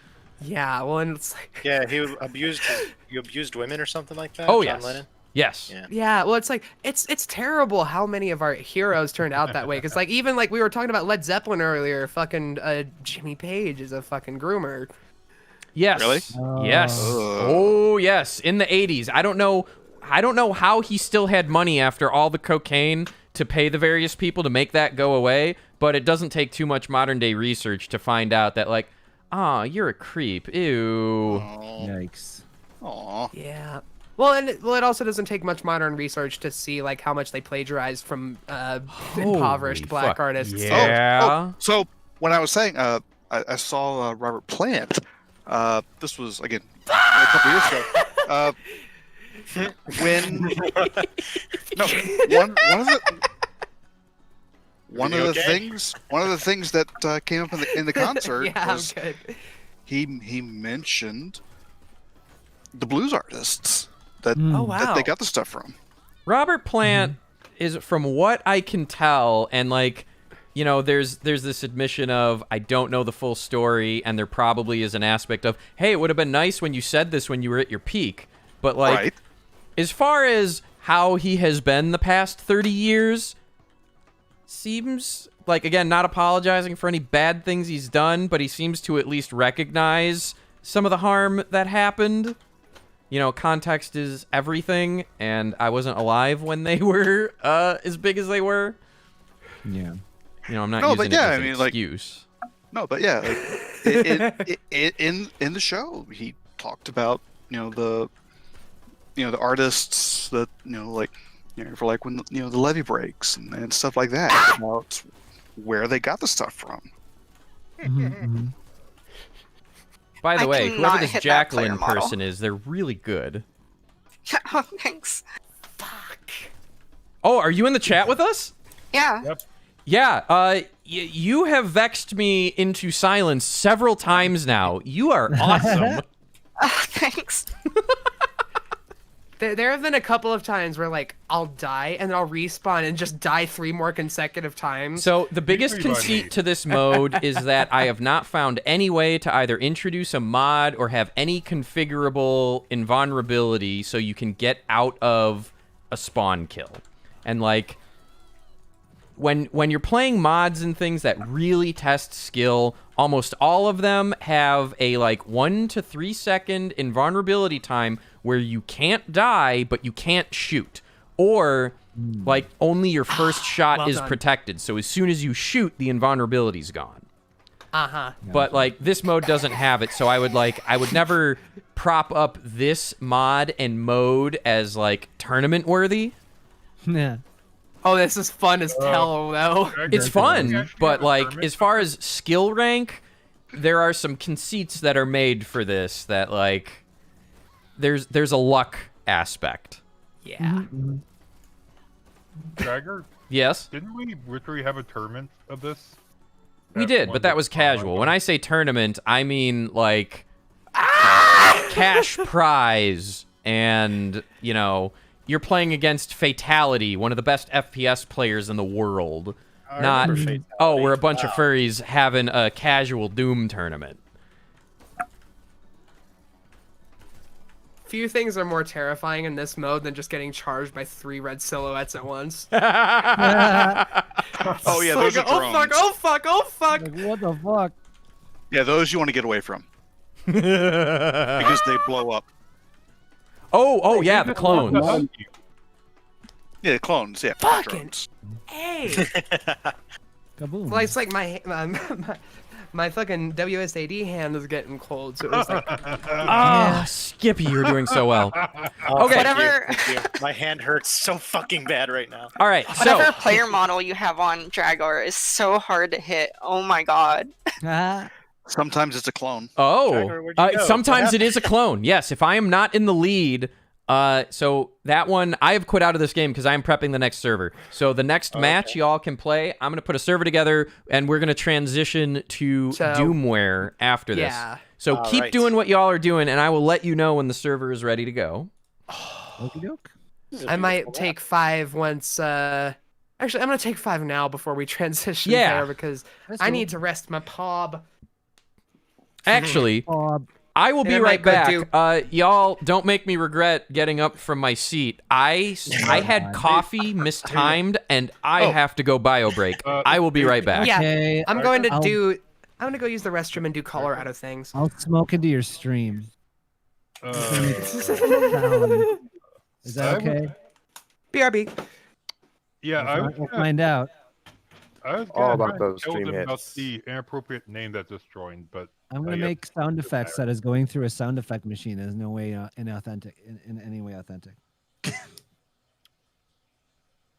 Yeah, well, and it's like, Yeah, he abused. You abused women or something like that. Oh, John yes. Lennon? Yes. Yeah. yeah, well, it's like it's terrible how many of our heroes turned out that way. Because like even like we were talking about Led Zeppelin earlier, fucking Jimmy Page is a fucking groomer. Yes. Really? Yes. Oh, yes. In the 80s. I don't know how he still had money after all the cocaine to pay the various people to make that go away, but it doesn't take too much modern day research to find out that like, you're a creep. Ew. Yikes. Aw. Yeah. Well, and it also doesn't take much modern research to see like how much they plagiarized from impoverished Holy black fuck. artists. Yeah. So when I was saying, I saw Robert Plant. This was again a couple years ago. When no one of the things that came up in the concert Yeah, I'm was good. he mentioned the blues artists that Oh wow. that they got the stuff from. Robert Plant is, from what I can tell, and like, you know, there's this admission of I don't know the full story, and there probably is an aspect of, hey, it would have been nice when you said this when you were at your peak, but like, Right. as far as how he has been the past 30 years, seems like, again, not apologizing for any bad things he's done, but he seems to at least recognize some of the harm that happened. You know, context is everything, and I wasn't alive when they were as big as they were. Yeah. You know, I'm not No, using but it yeah, as I an mean, like- excuse. No, but yeah, like, in the show, he talked about the artists that like for like when the levee breaks and stuff like that, about where they got the stuff from. Mhm. By the I way, cannot whoever this hit that player Jacqueline model. person is, they're really good. Oh, thanks. Oh, are you in the chat with us? Yeah. Yep. Yeah, you have vexed me into silence several times now. You are awesome. Oh, thanks. There have been a couple of times where like I'll die and then I'll respawn and just die 3 more consecutive times. So the biggest Everybody. conceit to this mode is that I have not found any way to either introduce a mod or have any configurable invulnerability so you can get out of a spawn kill. And like, when you're playing mods and things that really test skill, almost all of them have a like 1 to 3 second invulnerability time where you can't die but you can't shoot, or like only your first shot Well is done. protected, so as soon as you shoot the invulnerability's gone. Uh-huh. But like this mode doesn't have it, so I would never prop up this mod and mode as like tournament worthy. Yeah. Oh, this is fun as hell though. It's fun, Yeah, but yeah, like tournament. as far as skill rank, there are some conceits that are made for this that like there's a luck aspect. Yeah. Draggor, Yes, didn't we literally have a tournament of this? we At did, one but that of was the online casual. ones? When I say tournament, I mean like cash prize, and you know, you're playing against Fatality, one of the best FPS players in the world. I Not, remember Fatality. oh, we're a bunch of Wow. furries having a casual Doom tournament. Few things are more terrifying in this mode than just getting charged by 3 red silhouettes at once. Oh yeah, those are oh drones. fuck, oh fuck, oh fuck. Like, what the fuck? Yeah, those you want to get away from because they blow up. Oh, yeah, the clones. Yeah, clones. Yeah, Fucking- drones. Hey. Kaboom. Well, it's like my fucking WSAD hand is getting cold, so it was like Ah, Skippy, you're doing so well. Oh, Okay. thank you, Whatever- thank you. My hand hurts so fucking bad right now. All right, Whatever so player model you have on Draggor is so hard to hit. Oh my god. Ah, Sometimes it's a clone. Draggor, where'd you go? sometimes What it is a clone. Yes, if I am not in the lead, so that one I have quit out of this game because I'm prepping the next server. So the next match y'all can play. I'm gonna put a server together, and we're gonna transition to So- Doomware after this. Yeah. So keep right. doing what y'all are doing, and I will let you know when the server is ready to go. okey doke. This is a I might beautiful take 5 once. Actually, I'm gonna take 5 now before we transition Yeah. there because That's I cool. need to rest my pob. Actually, I will And be I right might go back. Y'all, don't make me regret getting up from my seat. I had coffee mistimed, and I have to go bio break. I will be right back. Yeah, Okay, I'm going to I'll- do. I'm gonna go use the restroom and do Colorado things. I'll smoke into your stream. Is that okay? BRB. Yeah, We'll find out. I was All gonna about those tell stream them about hits. the inappropriate name that just joined, but I'm gonna yeah. make sound effects that is going through a sound effect machine. Is no way inauthentic in any way authentic.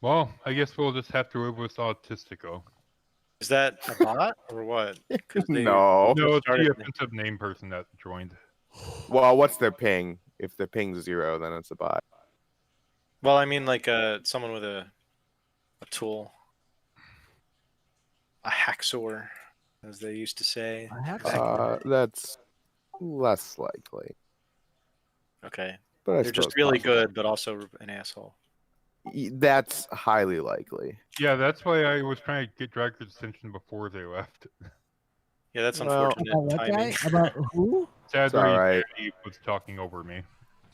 well, I guess we'll just have to live with Autistico. Is that a bot or what? 'Cause they- No. No, it's started- the offensive name person that joined. Well, what's their ping? If their ping's 0, then it's a bot. Well, I mean, like someone with a tool, a hacksaw, as they used to say. That's less likely. Okay, But I they're just suppose really possible. good, but also an asshole. That's highly likely. Yeah, that's why I was trying to get Draggor's attention before they left. Yeah, that's Well- unfortunate About what timing. guy? About who? Sadly, alright. he was talking over me.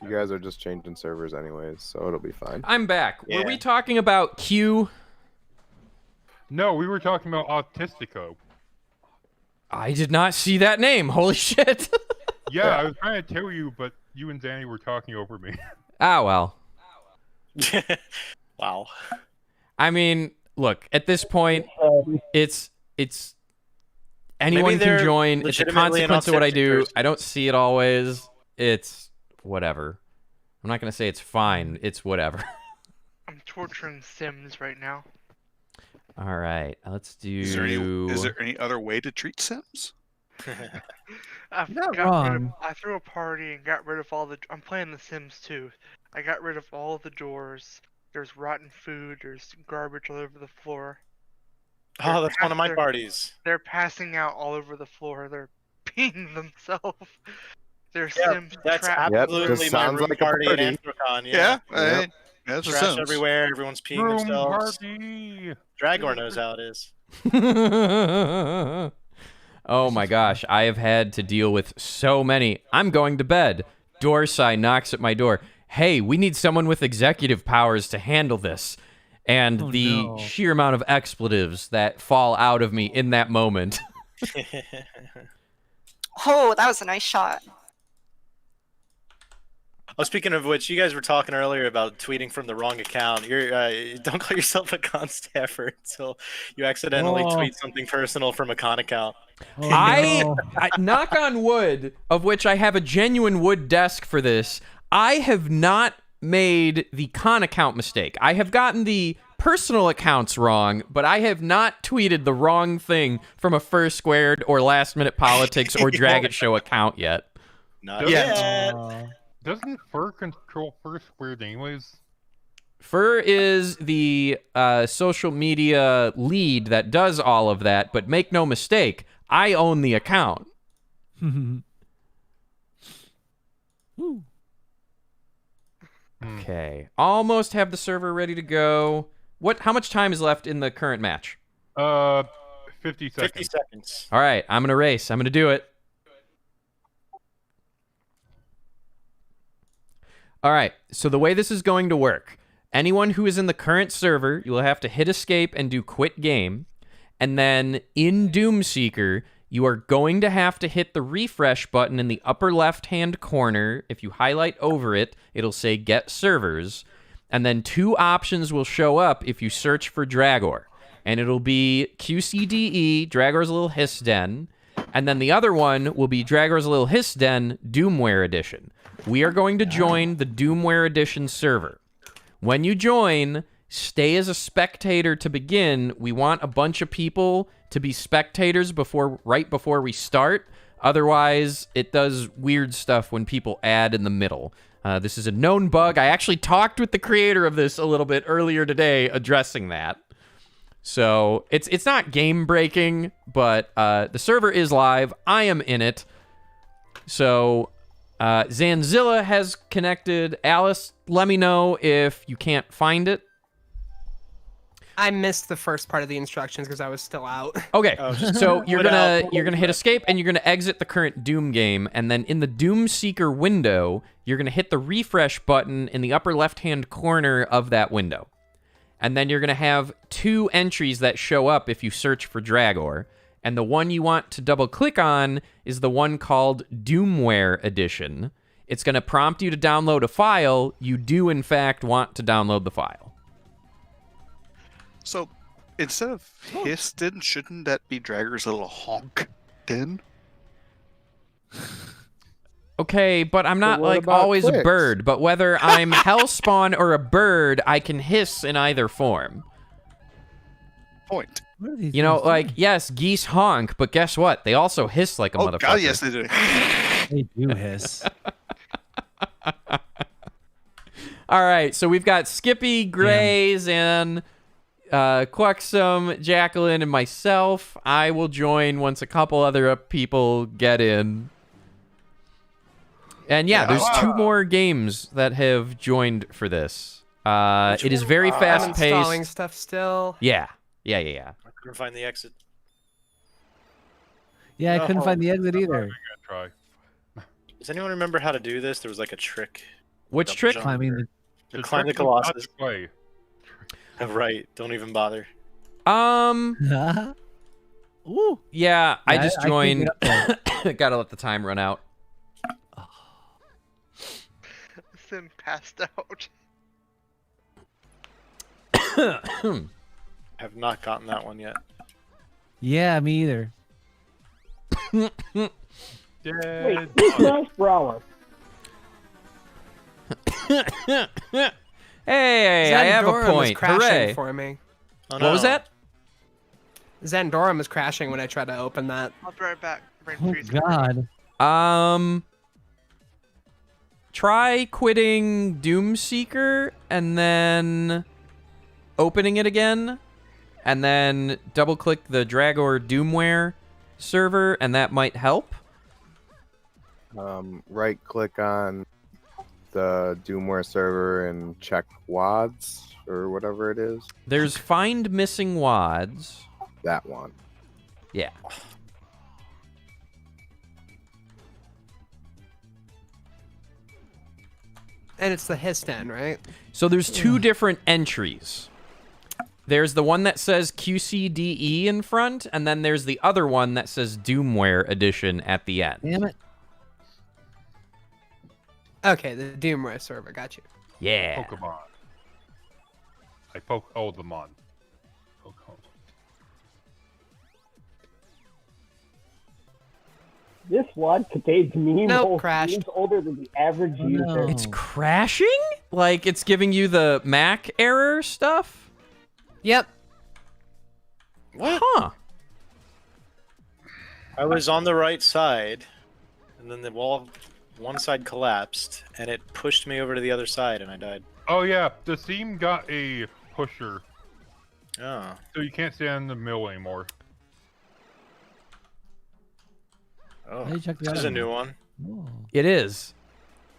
You guys are just changing servers anyways, so it'll be fine. I'm back. Yeah. Were we talking about Q? No, we were talking about Autistico. I did not see that name. Holy shit. Yeah, I was trying to tell you, but you and Zanny were talking over me. Ah, well. Wow. I mean, look, at this point, it's anyone Maybe can they're join. It's a legitimately an consequence of what I autistic do. person. I don't see it always. It's whatever. I'm not gonna say it's fine. It's whatever. I'm torturing Sims right now. All right, let's do. Is there any other way to treat Sims? Not wrong. I threw a party and got rid of all the. I'm playing The Sims 2. I got rid of all the drawers. There's rotten food. There's garbage all over the floor. Oh, that's one of my They're- parties. They're passing out all over the floor. They're peeing themselves. Their Yeah, Sims that's trapped. absolutely just my sounds room like a party in party. Anthrocon. Yeah, Yep. that's what Trash Sims. everywhere. Everyone's peeing Room themselves. party! Draggor knows how it is. Oh my gosh, I have had to deal with so many. I'm going to bed. Dorsai knocks at my door. Hey, we need someone with executive powers to handle this. And Oh, the no. sheer amount of expletives that fall out of me in that moment. Oh, that was a nice shot. Oh, speaking of which, you guys were talking earlier about tweeting from the wrong account. You're don't call yourself a con staffer until you accidentally Oh. tweet something personal from a con account. Oh, I no. knock on wood, of which I have a genuine wood desk for this. I have not made the con account mistake. I have gotten the personal accounts wrong, but I have not tweeted the wrong thing from a First Squared or Last Minute Politics or Drag It Show account yet. Not Yeah. yet. Doesn't Fur control First Squared anyways? Fur is the social media lead that does all of that, but make no mistake, I own the account. Woo. Okay, almost have the server ready to go. How much time is left in the current match? 50 seconds. 50 seconds. All right, I'm gonna race. I'm gonna do it. All right, so the way this is going to work, anyone who is in the current server, you will have to hit escape and do quit game. And then in Doom Seeker, you are going to have to hit the refresh button in the upper left-hand corner. If you highlight over it, it'll say get servers. And then 2 options will show up if you search for Draggor. And it'll be QCDE, Draggor's Little Hiss Den. And then the other one will be Draggor's Little Hiss Den, Doomware Edition. We are going to join the Doomware Edition server. When you join, stay as a spectator to begin. We want a bunch of people to be spectators right before we start. Otherwise, it does weird stuff when people add in the middle. This is a known bug. I actually talked with the creator of this a little bit earlier today addressing that. So it's not game breaking, but the server is live. I am in it. So Zanzilla has connected. Alice, let me know if you can't find it. I missed the first part of the instructions because I was still out. Okay, Oh, just so you're put out- gonna hit escape and you're gonna exit the current Doom game, and then in the Doom Seeker window, you're gonna hit the refresh button in the upper left-hand corner of that window, and then you're gonna have 2 entries that show up if you search for Draggor, and the one you want to double-click on is the one called Doomware Edition. It's gonna prompt you to download a file. You do in fact want to download the file. So instead of Histon, shouldn't that be Draggor's little honk den? Okay, but I'm not what like about always a clicks? bird, but whether I'm Hellspawn or a bird, I can hiss in either form. Point. What are these You know, things like, doing? yes, geese honk, but guess what? They also hiss like a Oh motherfucker. God, yes they do. They do hiss. All right, so we've got Skippy, Grays, and Quexum, Jacqueline, and myself. I will join once a couple other people get in. And yeah, there's 2 more games that have joined for this. It is very I'm fast-paced. installing stuff still. Yeah. I couldn't find the exit. Yeah, I couldn't find the exit either. Try. Does anyone remember how to do this? There was like a trick. Which Double trick? jump. Climbing To climb the trick was not Colossus. to play. Right. Don't even bother. the. Ooh. Yeah, I Yeah, just I can't joined. get up Gotta let the time run out. Sim passed out. Have not gotten that one yet. Yeah, me either. Dead. Hey, I have a Zandorum was point. crashing Hooray. for me. Oh, What was no. that? Zandorum was crashing when I tried to open that. I'll be right back. Brain Oh freeze. God. Try quitting Doom Seeker and then opening it again, and then double click the Draggor Doomware server, and that might help. Right click on the Doomware server and check WADs or whatever it is. There's find missing wads. That one. Yeah. And it's the Histon, right? So there's 2 different entries. There's the one that says QCDE in front, and then there's the other one that says Doomware Edition at the end. Damn it. Okay, the Doomware server. Got you. Yeah. Pokemon. I poke all them on. Pokemon. This one contains meme Nope, holes crashed. memes older than the average Oh, user. no. It's crashing? Like it's giving you the Mac error stuff? Yep. What? Huh. I was on the right side, and then the wall, one side collapsed, and it pushed me over to the other side, and I died. Oh yeah, the Steam got a pusher, Oh. so you can't stand in the middle anymore. Oh. How do you check the This is other a new one? one. Oh. It is.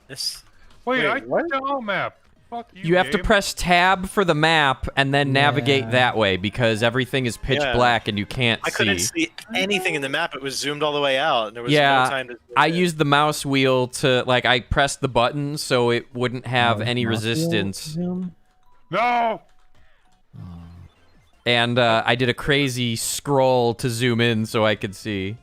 This. Wait, Wait, I what? checked the whole map. Fuck you, You have to game. press tab for the map and then navigate Yeah. that way because everything is pitch Yeah. black and you can't I couldn't see. see anything in the map. It was zoomed all the way out. And there was Yeah, no time to. I used the mouse wheel to, like, I pressed the button so it wouldn't have Oh, any mouse wheel resistance. zoom? No. And I did a crazy scroll to zoom in so I could see.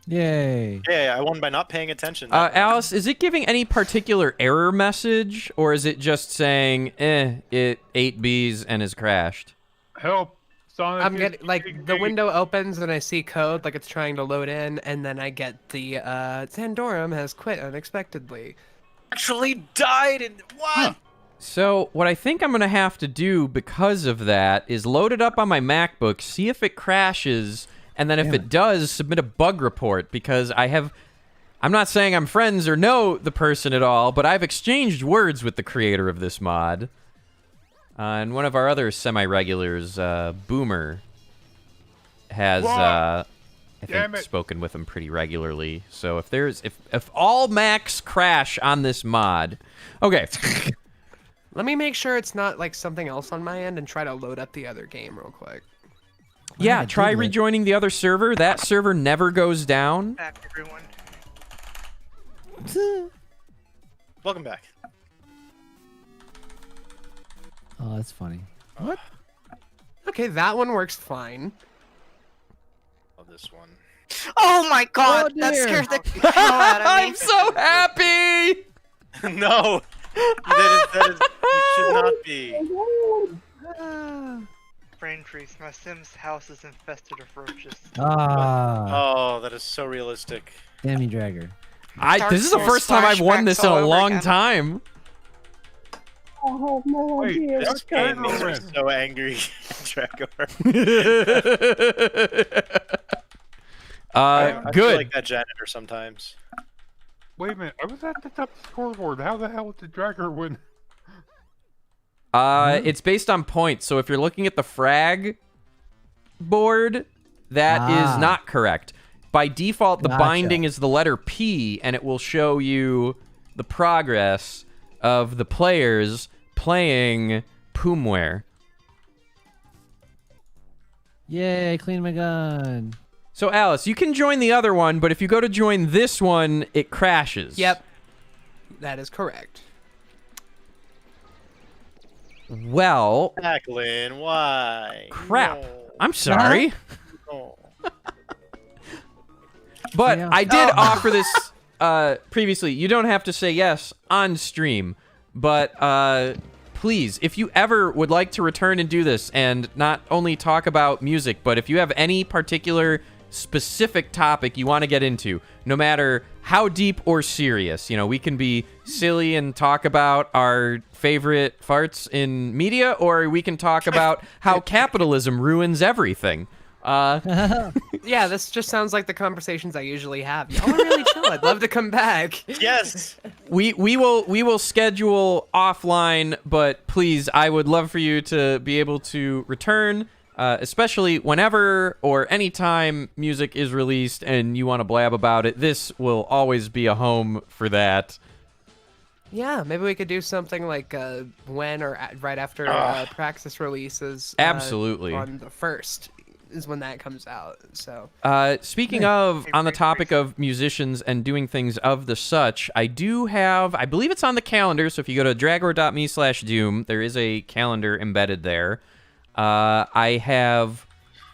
Yay. Yeah, I won by not paying attention. Alice, is it giving any particular error message, or is it just saying, it ate bees and has crashed? Help. Sonic I'm is getting like eating the me. window opens and I see code like it's trying to load in, and then I get the Zandorum has quit unexpectedly. actually died and what? So what I think I'm going to have to do because of that is load it up on my MacBook, see if it crashes, and then if Damn it does, submit a bug report because I'm not saying I'm friends or know the person at all, but I've exchanged words with the creator of this mod. And one of our other semi-regulars, Boomer, has I Damn think it. spoken with him pretty regularly. So if all Macs crash on this mod, okay. Let me make sure it's not like something else on my end and try to load up the other game real quick. Yeah, I try did like- rejoining the other server. That server never goes down. Back, everyone. Welcome back. Oh, that's funny. What? Okay, that one works fine. Love this one. Oh my god, Oh, that dear. scared the hell out of me. I'm so happy. No, that is you should not be. Brain freeze. My Sim's house is infested of roaches. Ah, Oh, that is so realistic. damn you, Dragger. Dark This is the Souls first time I've won flashbacks this in all a over long again. time. I have no Wait, idea. This Dark game Draggor makes me win. so angry, Draggor. I feel Good. like that janitor sometimes. Wait a minute. I was at the top of the scoreboard. How the hell did Draggor win? It's based on points. So if you're looking at the frag board, that is not correct. By default, the Gotcha. binding is the letter P, and it will show you the progress of the players playing Poomware. Yay, clean my gun. So Alice, you can join the other one, but if you go to join this one, it crashes. Yep. That is correct. Well, Jacqueline, why? crap. No, I'm sorry. no. But Yeah. I did offer this previously. You don't have to say yes on stream, but please, if you ever would like to return and do this and not only talk about music, but if you have any particular specific topic you want to get into, no matter how deep or serious, you know, we can be silly and talk about our favorite farts in media, or we can talk about how capitalism ruins everything. Yeah, this just sounds like the conversations I usually have. Y'all are really chill. I'd love to come back. Yes. We will schedule offline, but please, I would love for you to be able to return, especially whenever or anytime music is released and you want to blab about it. This will always be a home for that. Yeah, maybe we could do something like when or right after Praxis releases. Absolutely. On the 1st is when that comes out. So. Speaking of, on the topic of musicians and doing things of the such, I do have, I believe it's on the calendar, so if you go to draggor.me/doom, there is a calendar embedded there. I have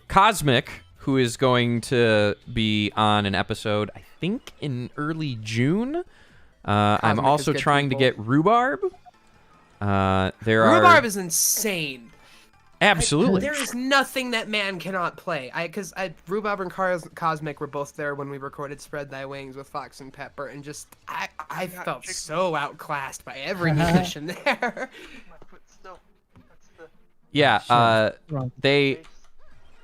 Cosmic, who is going to be on an episode, I think, in early June. I'm Cosmic is also good trying people. to get Rhubarb. Rhubarb is insane. Absolutely. There is nothing that man cannot play. Because Rhubarb and Cosmic were both there when we recorded "Spread Thy Wings" with Fox and Pepper, and just I felt so outclassed by every musician there. My foot still. That's the Yeah, Wrong. they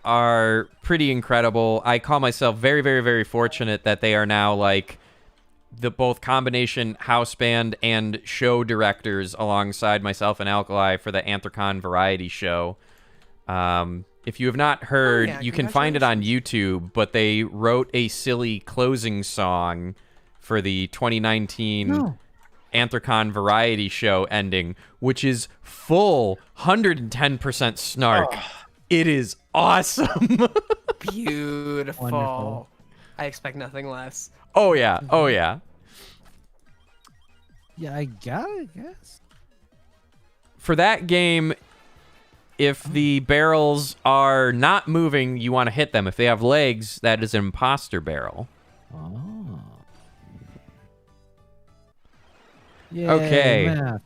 are pretty incredible. I call myself very, very, very fortunate that they are now like the both combination house band and show directors alongside myself and Alkali for the Anthrocon Variety Show. If you have not heard, yeah, you can find it on YouTube, but they wrote a silly closing song for the 2019 Anthrocon Variety Show ending, which is full 110% snark. It is awesome. Beautiful. Wonderful. I expect nothing less. Oh yeah, oh yeah. Yeah, I got it, I guess. For that game, if the barrels are not moving, you want to hit them. If they have legs, that is an imposter barrel. Oh. Yay, Okay. math.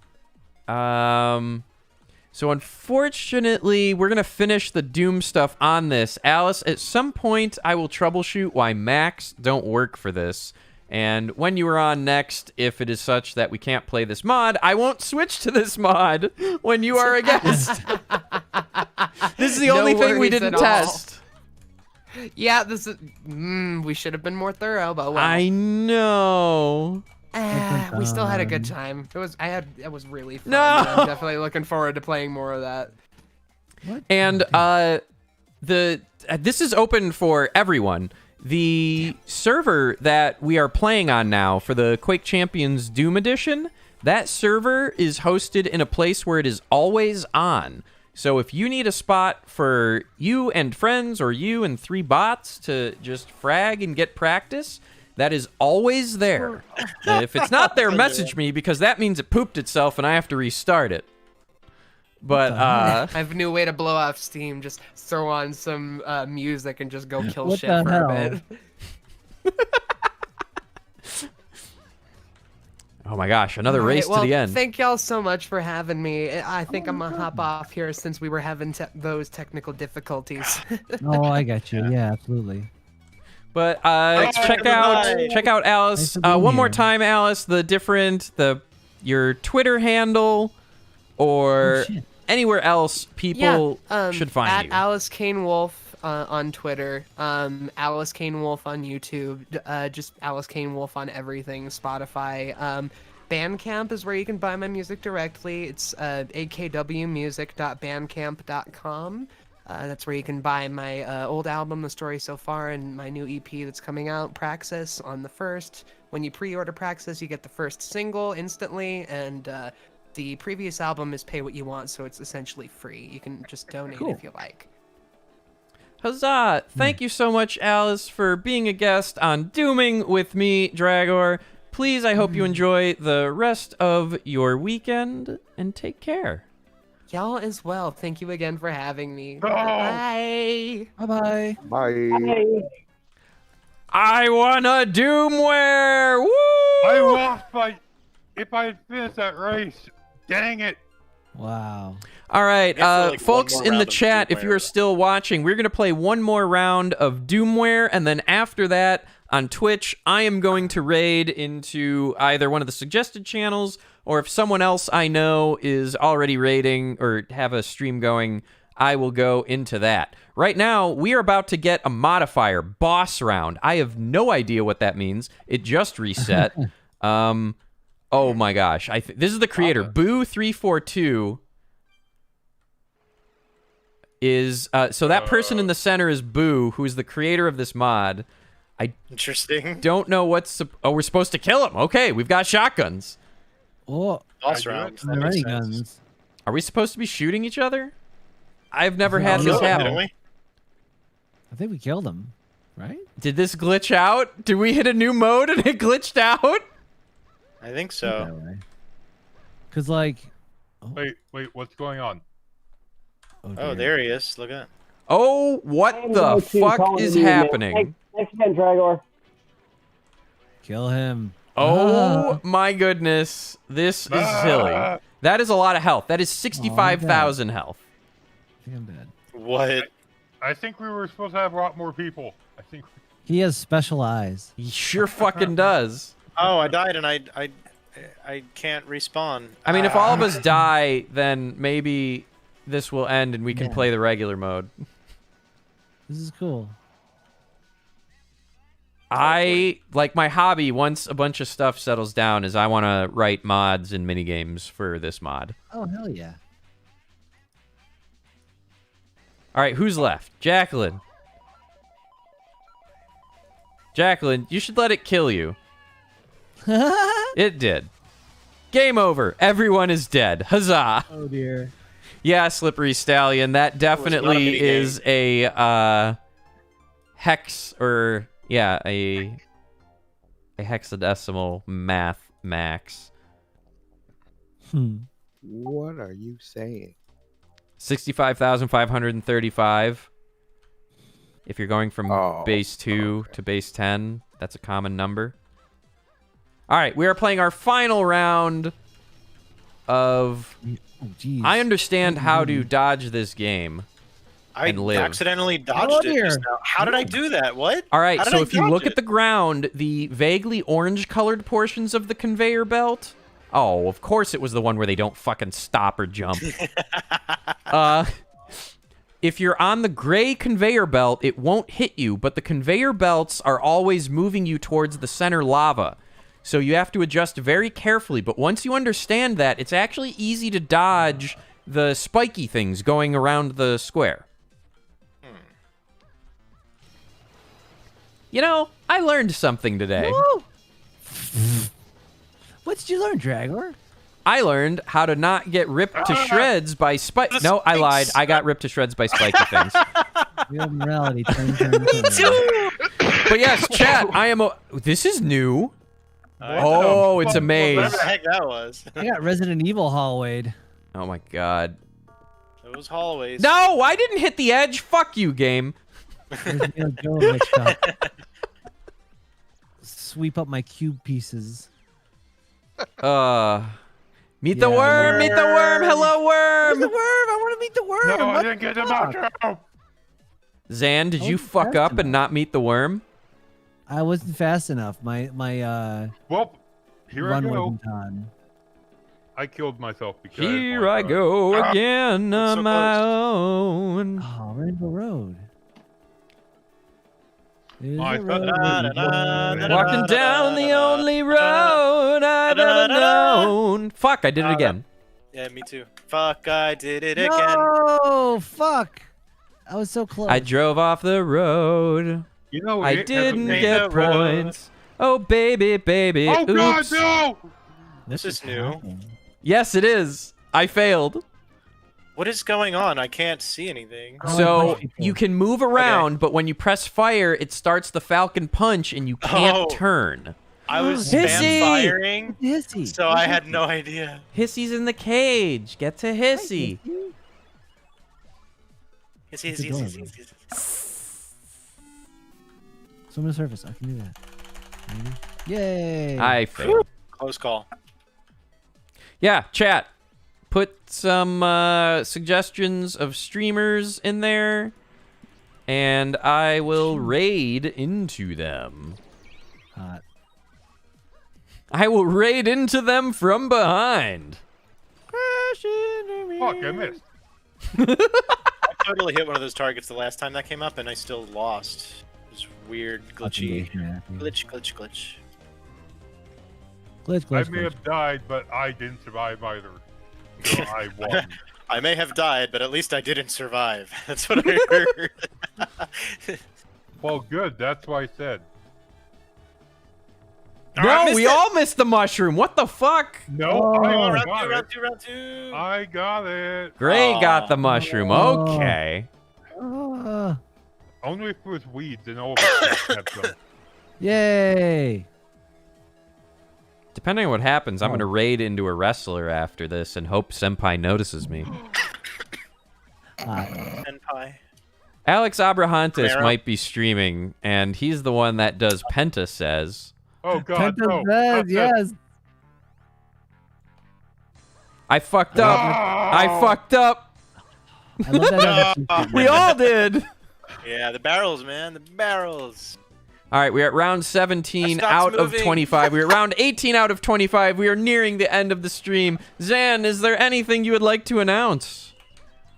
So unfortunately, we're gonna finish the Doom stuff on this. Alice, at some point, I will troubleshoot why Macs don't work for this. And when you are on next, if it is such that we can't play this mod, I won't switch to this mod when you are a guest. This is the No only thing we worries didn't at all. test. Yeah, this is. We should have been more thorough, but well. I know. We still had a good time. It was really fun. No! I'm definitely looking forward to playing more of that. What? And this is open for everyone. The server that we are playing on now for the Quake Champions Doom Edition, that server is hosted in a place where it is always on. So if you need a spot for you and friends or you and 3 bots to just frag and get practice, that is always there. And if it's not there, message me, because that means it pooped itself and I have to restart it. But I have a new way to blow off steam. Just throw on some music and just go kill What shit the for hell? a bit. oh my gosh, another race Alright, to the end. Thank y'all so much for having me. I think I'm gonna hop off here since we were having those technical difficulties. Oh, I got you. Yeah, absolutely. But Thanks for check coming by. out Alice Nice to be one more here. time, Alice. Your Twitter handle or Oh, shit. anywhere else people should find at you. Alice Kane Wolf on Twitter, Alice Kane Wolf on YouTube, just Alice Kane Wolf on everything, Spotify. Bandcamp is where you can buy my music directly. It's akwmusic.bandcamp.com. That's where you can buy my old album, The Story So Far, and my new EP that's coming out, Praxis, on the 1st. When you pre-order Praxis, you get the first single instantly, and the previous album is pay what you want, so it's essentially free. You can just donate if you like. Huzzah! Thank you so much, Alice, for being a guest on Dooming with me, Draggor. Please, I hope you enjoy the rest of your weekend, and take care. Y'all as well. Thank you again for having me. Oh. Bye. Bye-bye. Bye. I wanna Doomware! Woo! I lost by. If I had finished that race, dang it! Wow. All right, We have to, like, folks one more in the round of chat, if you Doomware. are still watching, we're going to play one more round of Doomware, and then after that, on Twitch, I am going to raid into either one of the suggested channels, or if someone else I know is already raiding or have a stream going, I will go into that. Right now, we are about to get a modifier, boss round. I have no idea what that means. It just reset. Oh my gosh. This is the creator, Boo342. Is so that person in the center is Boo, who is the creator of this mod. Interesting. Don't know what's. Oh, we're supposed to kill him. Okay, we've got shotguns. Oh, Boss I do round. it. That makes ray sense. guns. Are we supposed to be shooting each other? I've never No, had this Killed him, happen. didn't we? I think we killed him, right? Did this glitch out? Did we hit a new mode and it glitched out? I think so. Because, like... Wait, what's going on? Oh, dear. there he is. Look at that. Oh, what the fuck is happening? Thanks again, Draggor. Kill him. Oh my goodness. This is silly. That is a lot of health. That is 65,000 health. I think I'm dead. What? I think we were supposed to have a lot more people. I think. He has special eyes. He sure fucking does. Oh, I died and I can't respawn. I mean, if all of us die, then maybe this will end and we can Yeah. play the regular mode. This is cool. Like my hobby, once a bunch of stuff settles down, is I want to write mods and minigames for this mod. Oh, hell yeah. All right, who's left? Jacqueline. Jacqueline, you should let it kill you. It did. Game over. Everyone is dead. Huzzah. Oh, dear. Yeah, Slippery Stallion. That definitely minigame. is a hex, or yeah, a hexadecimal math max. What are you saying? 65,535. If you're going from Oh, base 2 okay. to base 10, that's a common number. All right, we are playing our final round of... Oh, jeez. I understand how to dodge this game. I and live. accidentally Oh, dodged it dear. just now. How did I do that? What? All right, How did so I if you dodge look it? at the ground, the vaguely orange-colored portions of the conveyor belt... Oh, of course it was the one where they don't fucking stop or jump. If you're on the gray conveyor belt, it won't hit you, but the conveyor belts are always moving you towards the center lava. So you have to adjust very carefully, but once you understand that, it's actually easy to dodge the spiky things going around the square. You know, I learned something today. Woo! What did you learn, Draggor? I learned how to not get ripped to shreds by spike. No, I lied. I got ripped to shreds by spiky things. Real morality. Turn. But yes, chat, I am a... This is new. Oh, it's a maze. Whatever the heck that was. I got Resident Evil hallwayed. Oh my god. Those hallways. No, I didn't hit the edge. Fuck you, game. Sweep up my cube pieces. Meet the worm. Meet the worm. Hello, worm. Meet the worm. I want to meet the worm. No, I didn't get the mushroom. Zan, did you fuck up and not meet the worm? I wasn't fast enough. My Well, here I run go. wasn't on. I killed myself because. Here I go again on so my close. own. Oh, Rainbow Road. There's I a thought- road. Walking down the only road I've ever known. Fuck, I did it again. Yeah, me too. Fuck, I did it again. No, fuck. I was so close. I drove off the road. You know, I it didn't hasn't get the road. points. Oh, baby, baby. Oh God, Oops. no! This is new. happening. Yes, it is. I failed. What is going on? I can't see anything. Oh, So punch people. you can move around, but when you press fire, it starts the Falcon Punch, and you can't Oh. turn. I was Hissy! spam firing, Hissy. so I had no idea. Hissy's in the cage. Get to Hissy. Hissy. Swim in the surface. I can do that. Maybe. Yay. I failed. Close call. Yeah, chat. Put some suggestions of streamers in there, and I will raid into them. Hot. I will raid into them from behind. Fuck, I missed. I totally hit one of those targets the last time that came up, and I still lost. It was weird, glitchy. Glitch. Glitch. I may have died, but I didn't survive either. So I won. I may have died, but at least I didn't survive. That's what I heard. Well, good. That's what I said. I No, missed we it. all missed the mushroom. What the fuck? No, Oh, I round got two, it. round two, round two. I got it. Gray Aw. got the mushroom. Okay. Only if it was weeds and all of us had some. Yay. Depending on what happens, I'm going to raid into a wrestler after this and hope Senpai notices me. Hot. And pie. Alex Abrahantes Romero. might be streaming, and he's the one that does Penta Says. Oh God, Penta no. says, Not that. yes. I fucked up. I fucked up. I love that. attitude. We all did. Yeah, the barrels, man. The barrels. All right, we're at round 17 stopped out of moving. 25. We're at round 18 out of 25. We are nearing the end of the stream. Zan, is there anything you would like to announce?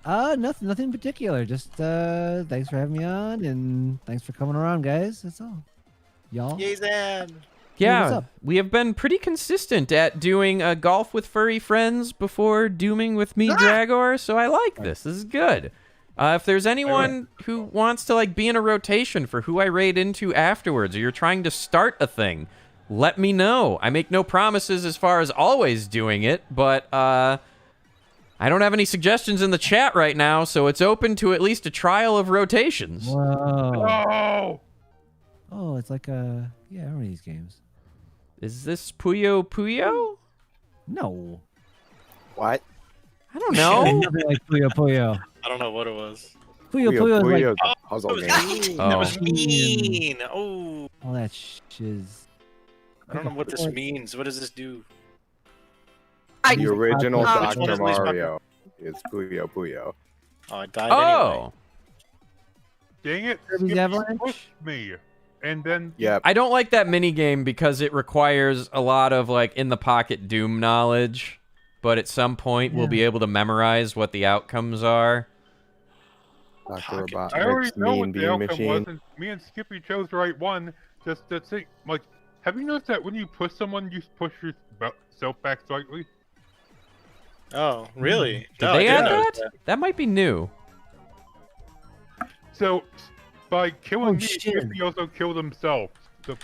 Nothing in particular. Just thanks for having me on, and thanks for coming around, guys. That's all. Y'all. Yay, Zan. what's Yeah, up? we have been pretty consistent at doing golf with furry friends before dooming with me, Draggor, so I like this. This is good. If there's anyone who wants to be in a rotation for who I raid into afterwards, or you're trying to start a thing, let me know. I make no promises as far as always doing it, but I don't have any suggestions in the chat right now, so it's open to at least a trial of rotations. Whoa. Oh, Oh, it's like yeah, I remember these games. Is this Puyo Puyo? No. What? I don't know. Nothing like Puyo Puyo. I don't know what it was. Puyo Puyo is like Puyo's a puzzle That was game. mean. Oh. That was mean. Oh, all that shiz. I don't know what this means. What does this do? The original Which one Dr. is least Mario is Puyo Puyo. Oh, I died anyway. Oh. dang it! Kirby's Skippy Avalanche? pushed me, and then Yep. I don't like that mini game because it requires a lot of in the pocket Doom knowledge, but at some point we'll be able to memorize what the outcomes are. Dr. Pocket. I already Robotnik's know Mean what the Bean outcome Machine. was, and me and Skippy chose the right one. Just to think, have you noticed that when you push someone, you push yourself back slightly? Oh, really? Did No, they I add didn't that? notice That might be new. So, by killing me, shit. Skippy also killed himself. So,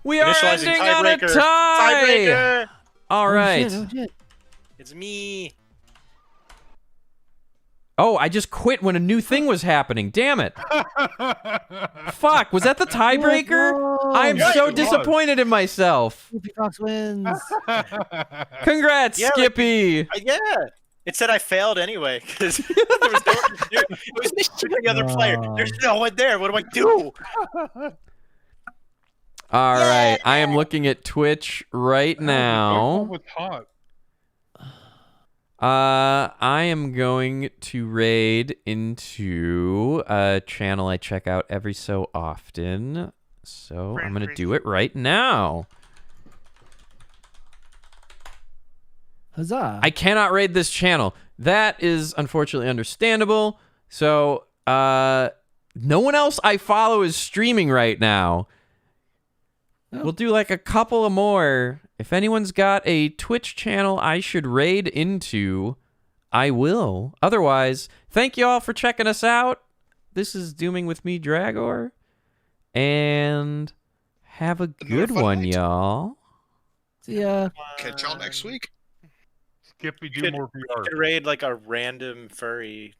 We are Initializing ending on a tiebreaker. tie. Tiebreaker. All right. Oh shit. It's me. Oh, I just quit when a new thing was happening. Damn it. Fuck, was that the tiebreaker? Oh, I'm Yes, so it was. disappointed in myself. Skippy Fox wins. Congrats, Yeah, like- Skippy. Yeah. It said I failed anyway because there was no one to do. It was just the other player. There's no one there. What do I do? All right, I am looking at Twitch right That now. was hot. I am going to raid into a channel I check out every so often. So I'm going to do it right now. Huzzah. I cannot raid this channel. That is unfortunately understandable. So, no one else I follow is streaming right now. Oh. We'll do like a couple of more. If anyone's got a Twitch channel I should raid into, I will. Otherwise, thank you all for checking us out. This is Dooming with me, Draggor. And have a good fun one, night. y'all. See ya. Catch y'all next week. Skippy, do Could- more VR. Could raid like a random furry